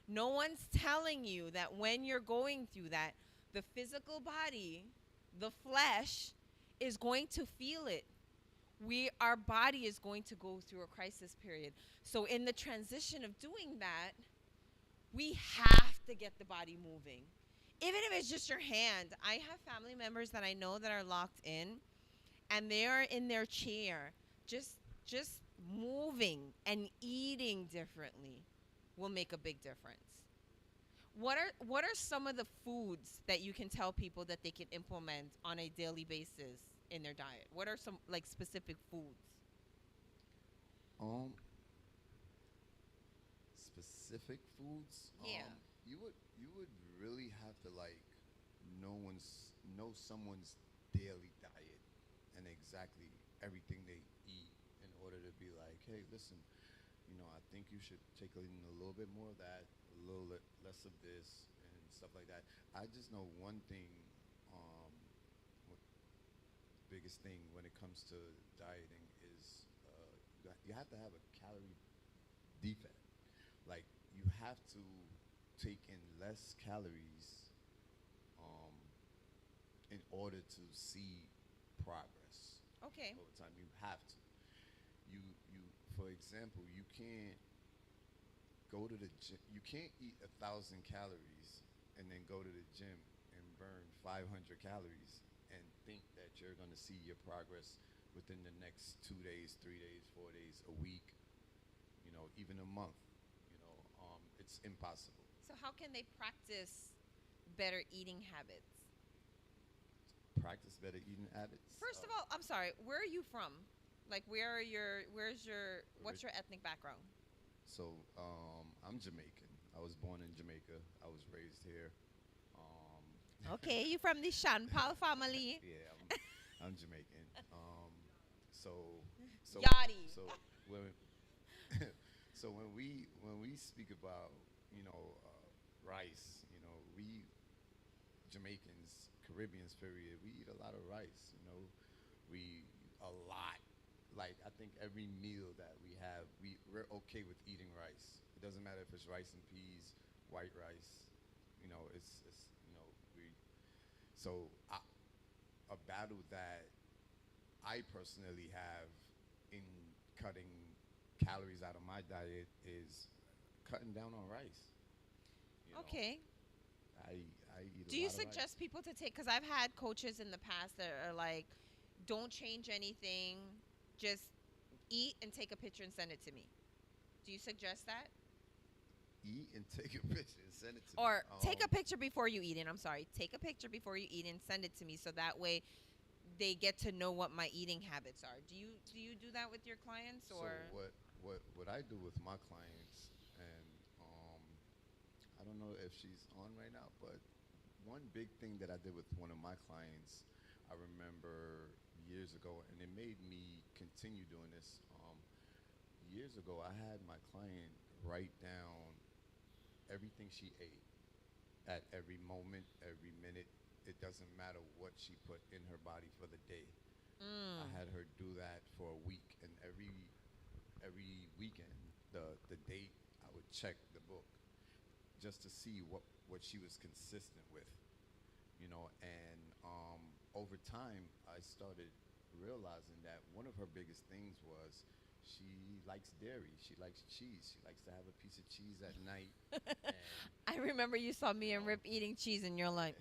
No one's telling you that when you're going through that, the physical body, the flesh, is going to feel it. Our body is going to go through a crisis period. So in the transition of doing that, we have to get the body moving. Even if it's just your hand. I have family members that I know that are locked in, and they are in their chair, just moving and eating differently will make a big difference. What are some of the foods that you can tell people that they can implement on a daily basis in their diet? What are some like specific foods? Um, Specific foods. Yeah. You would really have to like know someone's daily diet and exactly everything they eat in order to be like, hey, listen, I think you should take in a little bit more of that, a little less of this, and stuff like that. I just know one thing. Um, Biggest thing when it comes to dieting is you have to have a calorie defect. Like you have to take in less calories um, in order to see progress Okay. over time. You have to. You for example, you can't go to the gym. You can't eat 1,000 calories and then go to the gym and burn 500 calories and think that you're going to see your progress within the next 2 days, 3 days, 4 days, a week, even a month. It's impossible. So how can they practice better eating habits? Practice better eating habits. First of all, I'm sorry, where are you from? Like what's your ethnic background? So I'm Jamaican. I was born in Jamaica. I was raised here. Okay, you from the Sean Paul family. Yeah, I'm Jamaican. So Yachty. so when so when we speak about rice, we Jamaicans, Caribbeans period, we eat a lot of rice. We a lot. Like I think every meal that we have, we're okay with eating rice. It doesn't matter if it's rice and peas, white rice. It's we. So a battle that I personally have in cutting calories out of my diet is cutting down on rice. You know, Okay. I eat Do a you lot of rice. suggest people to take, because I've had coaches in the past that are like, don't change anything, just eat and take a picture and send it to me. Do you suggest that? Eat and take a picture and send it to me. Or take a picture before you eat it. I'm sorry. Take a picture before you eat and send it to me so that way they get to know what my eating habits are. Do you do that with your clients So or what I do with my clients, and I don't know if she's on right now, but one big thing that I did with one of my clients, I remember years ago, and it made me continue doing this. Years ago, I had my client write down everything she ate at every moment, every minute. It doesn't matter what she put in her body for the day. I had her do that for a week, and every weekend, the date, I would check the book just to see what she was consistent with, and over time, I started realizing that one of her biggest things was she likes dairy. She likes cheese. She likes to have a piece of cheese at night. And, I remember you saw me and Rip eating cheese and you're like,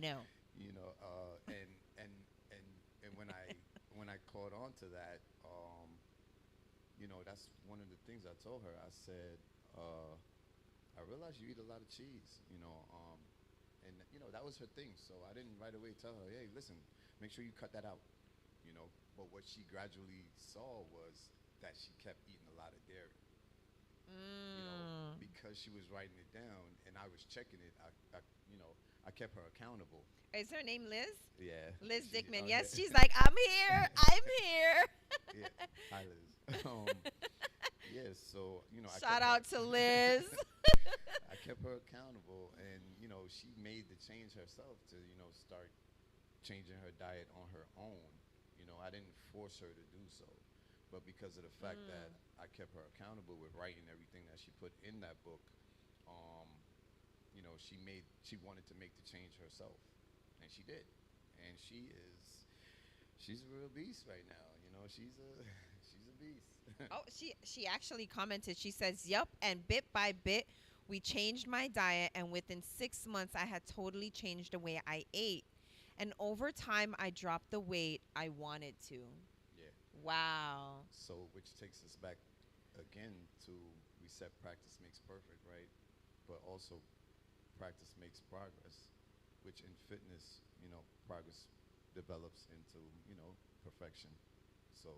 no. And when I caught on to that, that's one of the things I told her. I said, I realize you eat a lot of cheese, and that was her thing. So I didn't right away tell her, hey, listen, make sure you cut that out, but what she gradually saw was that she kept eating a lot of dairy. You know, because she was writing it down and I was checking it. I kept her accountable. Is her name Liz? Yeah. Liz She, Dickman. yeah. Yes, she's like, I'm here. I'm here. Yeah. Hi, Liz. Yeah. So Shout out to Liz. I kept her accountable, and she made the change herself to start changing her diet on her own. I didn't force her to do so, but because of the fact that I kept her accountable with writing everything that she put in that book, um, she wanted to make the change herself, and she did, and she's a real beast right now. She's a she's a beast. Oh, she actually commented. She says, "Yep, and bit by bit, we changed my diet, and within 6 months, I had totally changed the way I ate, and over time, I dropped the weight I wanted to." Yeah. Wow. So, which takes us back again to we said practice makes perfect, right? But also practice makes progress, which in fitness, progress develops into, perfection. So,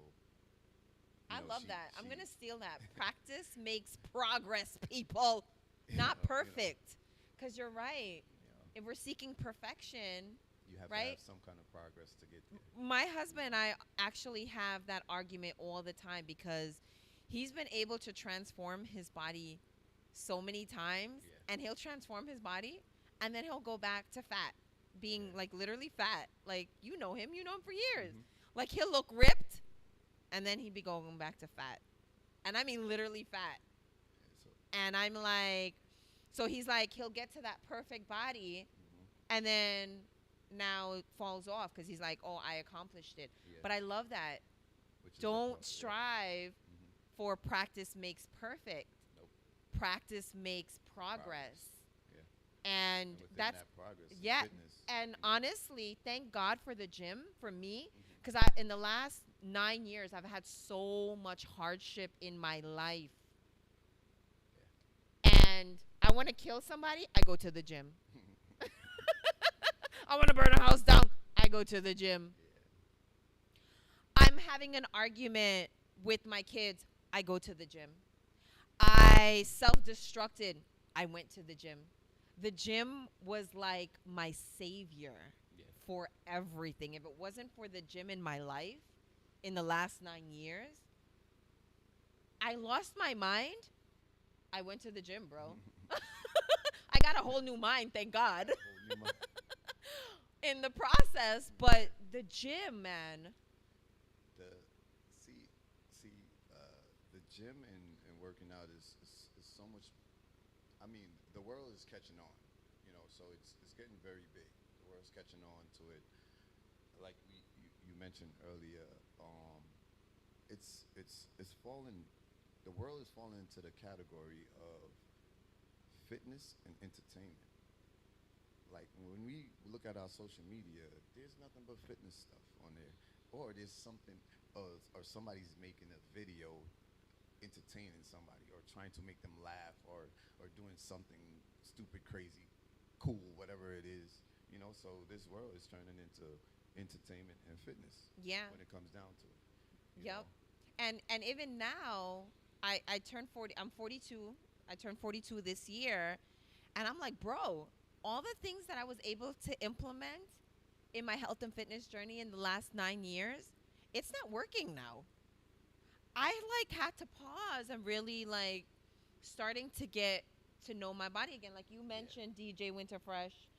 I love she, that. I'm she going to steal that. Practice makes progress, people. Not perfect. Because you're right. If we're seeking perfection, you have to right? have some kind of progress to get there. My husband and I actually have that argument all the time because he's been able to transform his body so many times, and he'll transform his body and then he'll go back to fat, being like literally fat. Like, you know him for years. Like, he'll look ripped and then he'd be going back to fat. And I mean literally fat. And I'm like, so he's like, he'll get to that perfect body and then now it falls off because he's like, oh, I accomplished it. But I love that. Don't strive for practice makes perfect. Nope. Practice makes progress. Yeah. And within that's that progress, yeah. fitness, And honestly, thank God for the gym for me, because I in the last 9 years I've had so much hardship in my life. And I want to kill somebody, I go to the gym. I want to burn a house down, I go to the gym. I'm having an argument with my kids, I go to the gym. I self-destructed, I went to the gym. The gym was like my savior for everything. If it wasn't for the gym in my life in the last 9 years, I lost my mind. I went to the gym, bro. I got a whole new mind, thank God. In the process, but the gym, man. The gym and working out is so much. I mean, the world is catching on, so it's getting very big. The world's catching on to it. Like you mentioned earlier, it's fallen. The world is falling into the category of fitness and entertainment. Like when we look at our social media, there's nothing but fitness stuff on there, or there's something, or somebody's making a video entertaining somebody or trying to make them laugh or doing something stupid, crazy, cool, whatever it is. So this world is turning into entertainment and fitness. Yeah. When it comes down to it. Yep. And even now, I turned 40. I'm 42. I turned 42 this year, and I'm like, bro, all the things that I was able to implement in my health and fitness journey in the last 9 years, it's not working now. I had to pause and really starting to get to know my body again. Like you mentioned, DJ Winterfresh,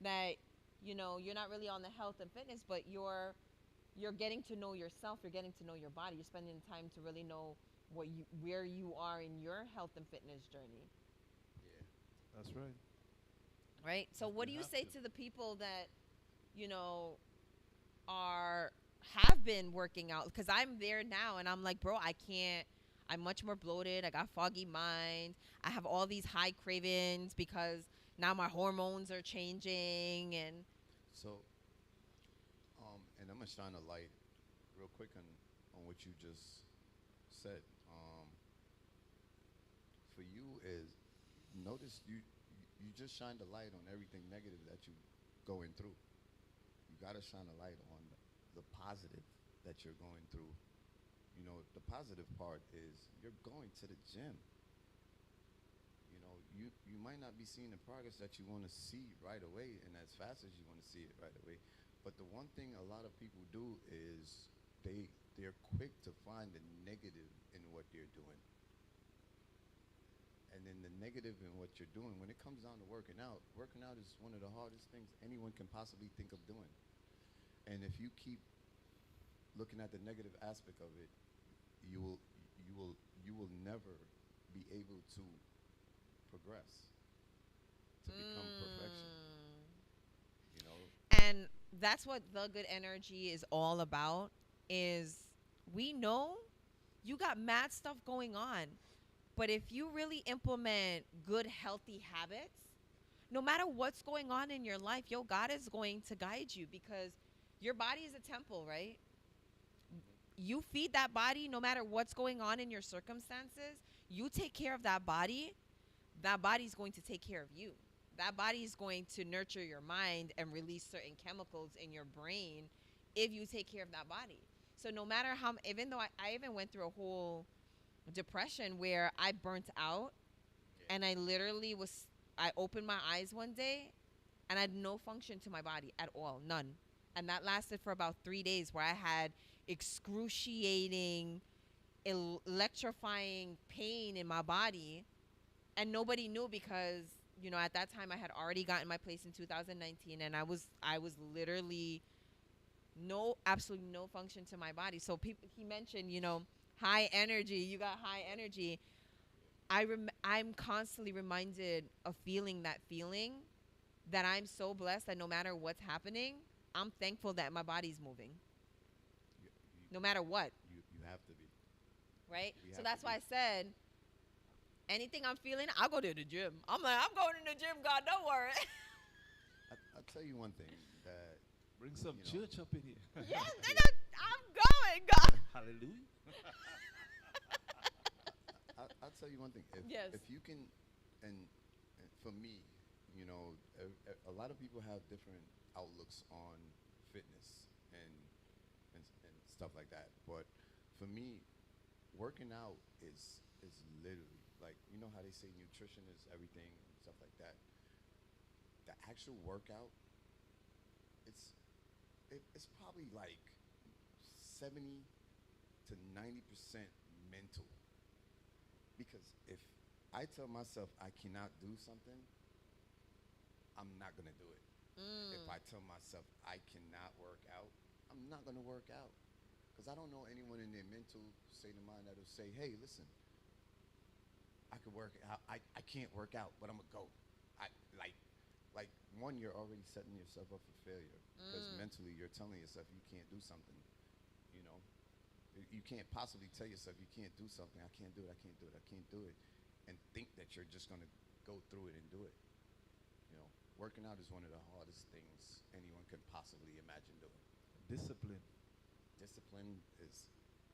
that you're not really on the health and fitness, but you're getting to know yourself. You're getting to know your body. You're spending time to really know where you are in your health and fitness journey. Yeah, that's right. Right. So what do you say to the people that have been working out? Because I'm there now, and I'm like, bro, I can't. I'm much more bloated. I got foggy mind. I have all these high cravings because now my hormones are changing. And so, and I'm gonna shine a light real quick on what you just said. For you is notice you just shined a light on everything negative that you going through. You gotta shine a light on the positive that you're going through. You know, the positive part is you're going to the gym. You know, you might not be seeing the progress that you want to see right away and as fast as you want to see it right away. But the one thing a lot of people do is they're quick to find the negative in what they're doing. And then the negative in what you're doing, when it comes down to working out is one of the hardest things anyone can possibly think of doing. And if you keep looking at the negative aspect of it, you will you will never be able to progress to become perfection. You know, And that's what the good energy is all about is we know you got mad stuff going on, but if you really implement good healthy habits, no matter what's going on in your life, yo, God is going to guide you because your body is a temple, right? You feed that body no matter what's going on in your circumstances. You take care of that body's going to take care of you. That body is going to nurture your mind and release certain chemicals in your brain if you take care of that body. So no matter how, even though I even went through a whole depression where I burnt out and I literally I opened my eyes one day and I had no function to my body at all, none. And that lasted for about 3 days where I had excruciating, electrifying pain in my body. And nobody knew because, at that time I had already gotten my place in 2019 and I was literally absolutely no function to my body. So he mentioned, high energy, you got high energy. I'm constantly reminded of feeling that feeling that I'm so blessed that no matter what's happening, I'm thankful that my body's moving. No matter what. you have to be. Right? We So have that's to why I be. said, anything I'm feeling, I'll go to the gym. I'm like, I'm going to the gym, God, don't worry. I'll tell you one thing that Bring some you know, church up in here. Yes, nigga, I'm going, God. Hallelujah. I'll tell you one thing. Yes. If you can, and for me, a lot of people have different outlooks on fitness and stuff like that. But for me, working out is literally like how they say nutrition is everything and stuff like that. The actual workout, it's it's probably like 70 to 90% mental. Because if I tell myself I cannot do something, I'm not gonna do it. If I tell myself I cannot work out, I'm not gonna work out. Because I don't know anyone in their mental state of mind that'll say, hey, listen, I could work out. I can't work out, but I'm gonna go. I like one, you're already setting yourself up for failure because mentally you're telling yourself you can't do something. You know, you can't possibly tell yourself you can't do something. I can't do it. I can't do it. I can't do it, and think that you're just gonna go through it and do it. Working out is one of the hardest things anyone can possibly imagine doing. Discipline. Discipline is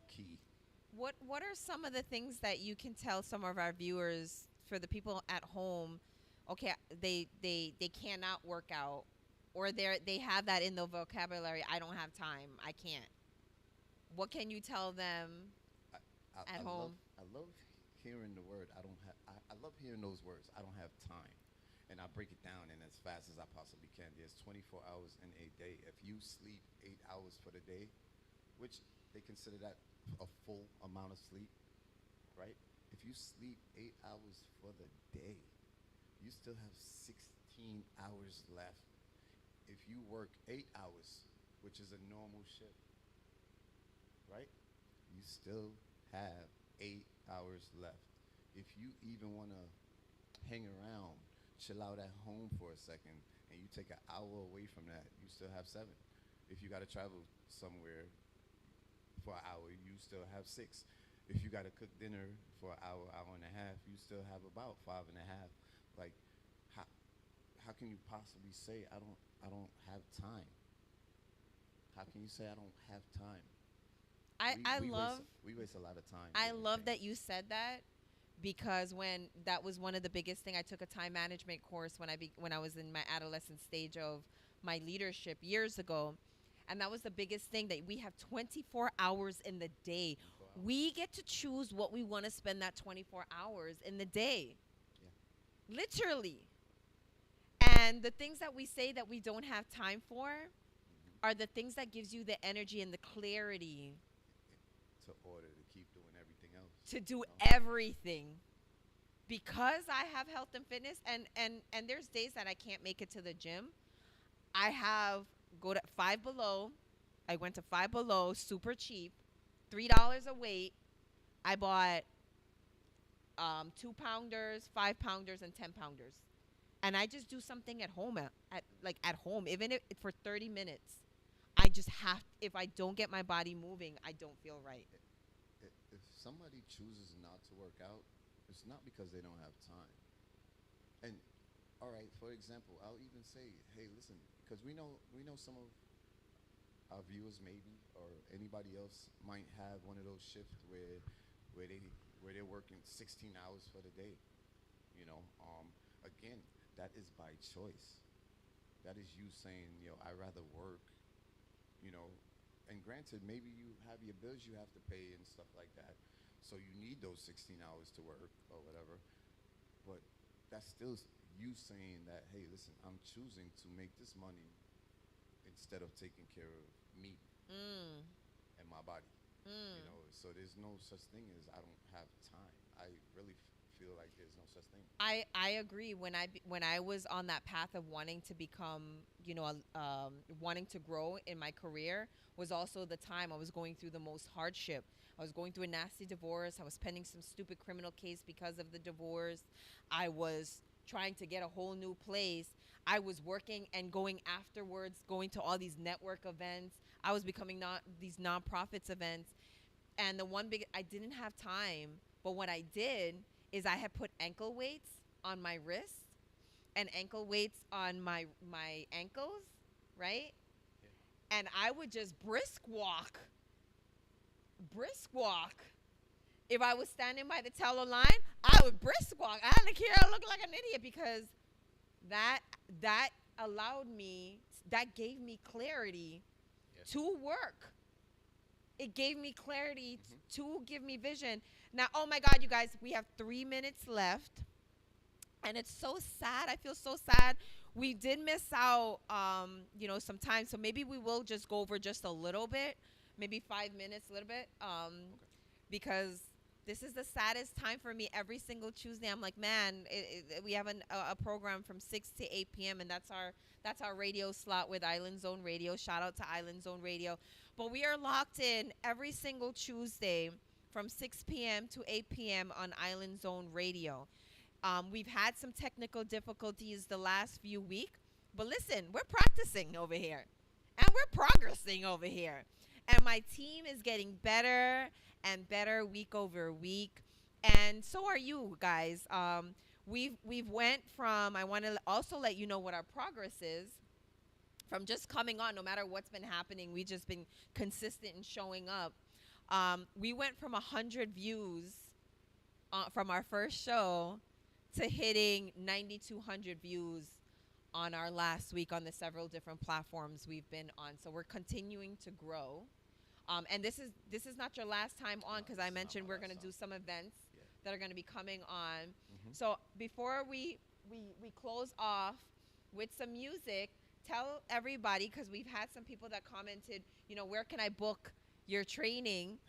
key. What are some of the things that you can tell some of our viewers, for the people at home? Okay, they cannot work out, or they have that in the vocabulary. I don't have time. I can't. What can you tell them I, at home? I love hearing the word. I don't have. I love hearing those words. I don't have time, and I break it down in as fast as I possibly can. There's 24 hours in a day. If you sleep 8 hours for the day, which they consider that a full amount of sleep, right? If you sleep 8 hours for the day, you still have 16 hours left. If you work 8 hours, which is a normal shift, right? You still have 8 hours left. If you even want to hang around, chill out at home for a second, and you take an hour away from that, you still have 7. If you got to travel somewhere for an hour, you still have 6. If you got to cook dinner for an hour, hour and a half, you still have about 5.5. Like, how can you possibly say I don't have time? How can you say I don't have time? We waste a lot of time. I doing love that things. you said that, because when that was one of the biggest thing. I took a time management course when I was in my adolescent stage of my leadership years ago, And that was the biggest thing, that we have 24 hours in the day. We get to choose what we want to spend that 24 hours in the day. Literally. And the things that we say that we don't have time for are the things that gives you the energy and the clarity To order to keep doing everything else. to do you know? everything. Because I have health and fitness, and there's days that I can't make it to the gym. I have go to Five Below. I went to Five Below, super cheap, $3 a weight. I bought 2-pounders, 5-pounders, and 10-pounders, and I just do something at home at home, even if for 30 minutes. I just have. If I don't get my body moving, I don't feel right. If somebody chooses not to work out, it's not because they don't have time. And all right, for example, I'll even say, hey, listen, because we know some of our viewers maybe or anybody else might have one of those shifts where they're working 16 hours for the day. You know, again, that is by choice. That is you saying, I rather work. You know, and granted, maybe you have your bills you have to pay and stuff like that, so you need those 16 hours to work or whatever. But that's still you saying that, hey, listen, I'm choosing to make this money instead of taking care of me and my body. You know, so there's no such thing as I don't have time. I really feel like there's no such thing. I agree. When I was on that path of wanting to become, wanting to grow in my career, was also the time I was going through the most hardship. I was going through a nasty divorce. I was pending some stupid criminal case because of the divorce. I was trying to get a whole new place. I was working and going afterwards, going to all these network events. I was becoming these nonprofits events. And I didn't have time, but what I did is I had put ankle weights on my wrists and ankle weights on my ankles, right? Yeah. And I would just brisk walk. If I was standing by the teller line, I would brisk walk. I didn't care. I looked like an idiot because that allowed me, that gave me clarity to work. It gave me clarity to give me vision. Now, oh my God, you guys, we have 3 minutes left. And it's so sad. I feel so sad. We did miss out, some time. So maybe we will just go over just a little bit, maybe 5 minutes, a little bit, because this is the saddest time for me. Every single Tuesday, I'm like, man, we have a program from 6 to 8 p.m. and that's our radio slot with Island Zone Radio. Shout out to Island Zone Radio. But we are locked in every single Tuesday from 6 p.m. to 8 p.m. on Island Zone Radio. We've had some technical difficulties the last few weeks, but listen, we're practicing over here, and we're progressing over here. And my team is getting better and better week over week, and so are you guys. We've went from, I want to also let you know what our progress is, from just coming on, no matter what's been happening, we've just been consistent in showing up. We went from 100 views from our first show to hitting 9,200 views on our last week on the several different platforms we've been on. So we're continuing to grow. And this is not your last time on, because I mentioned we're going to do some events that are going to be coming on. So before we close off with some music, tell everybody, because we've had some people that commented, where can I book your training?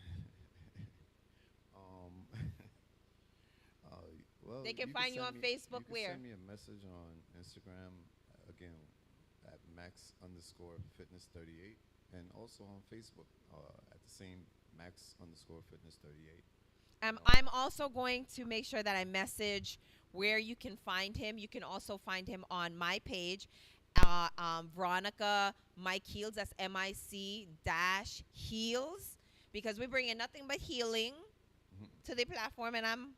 Well, they can find you on Facebook. Where? Send me a message on Instagram, again, at max_fitness38, and also on Facebook at the same max_fitness38. I'm also going to make sure that I message where you can find him. You can also find him on my page, Veronica Mike Heels. That's MIC-Heels, because we're bringing nothing but healing to the platform, and I'm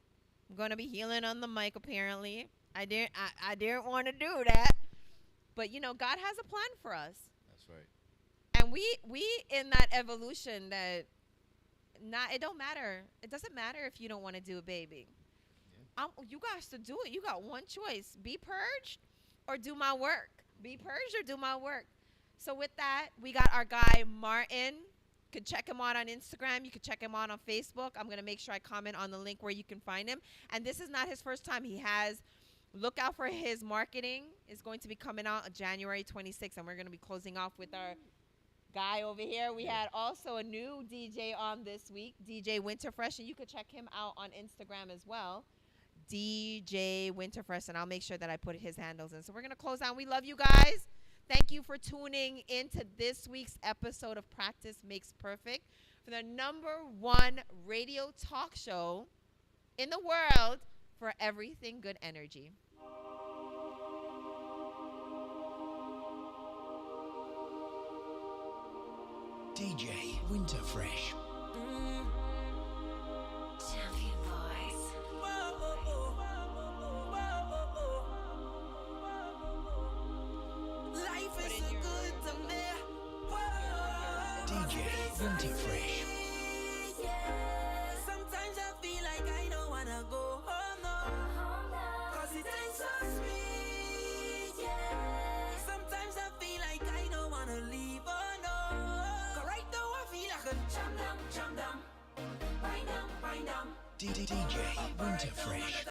going to be healing on the mic. Apparently, I didn't want to do that, but God has a plan for us. That's right. And we in that evolution that. It don't matter. It doesn't matter if you don't want to do a baby. Yeah. You guys to do it. You got one choice: be purged or do my work. Be purged or do my work. So with that, we got our guy Martin. You could check him out on Instagram. You could check him out on Facebook. I'm going to make sure I comment on the link where you can find him. And this is not his first time. He has, look out for his marketing. It's going to be coming out on January 26th. And we're going to be closing off with our guy over here. We had also a new DJ on this week, DJ Winterfresh. And you could check him out on Instagram as well. DJ Winterfresh. And I'll make sure that I put his handles in. So we're going to close out. We love you guys. Thank you for tuning into this week's episode of Practice Makes Perfect for the #1 radio talk show in the world for everything good energy. DJ Winterfresh. Champion voice. Life is so good to me. DJ Winterfresh. Yeah. Sometimes I feel like I don't wanna go home, no. Cause it ain't so sweet, yeah. Sometimes I feel like I don't wanna leave, oh no. Cause right now I feel like a jam down, wind down, DJ Winterfresh.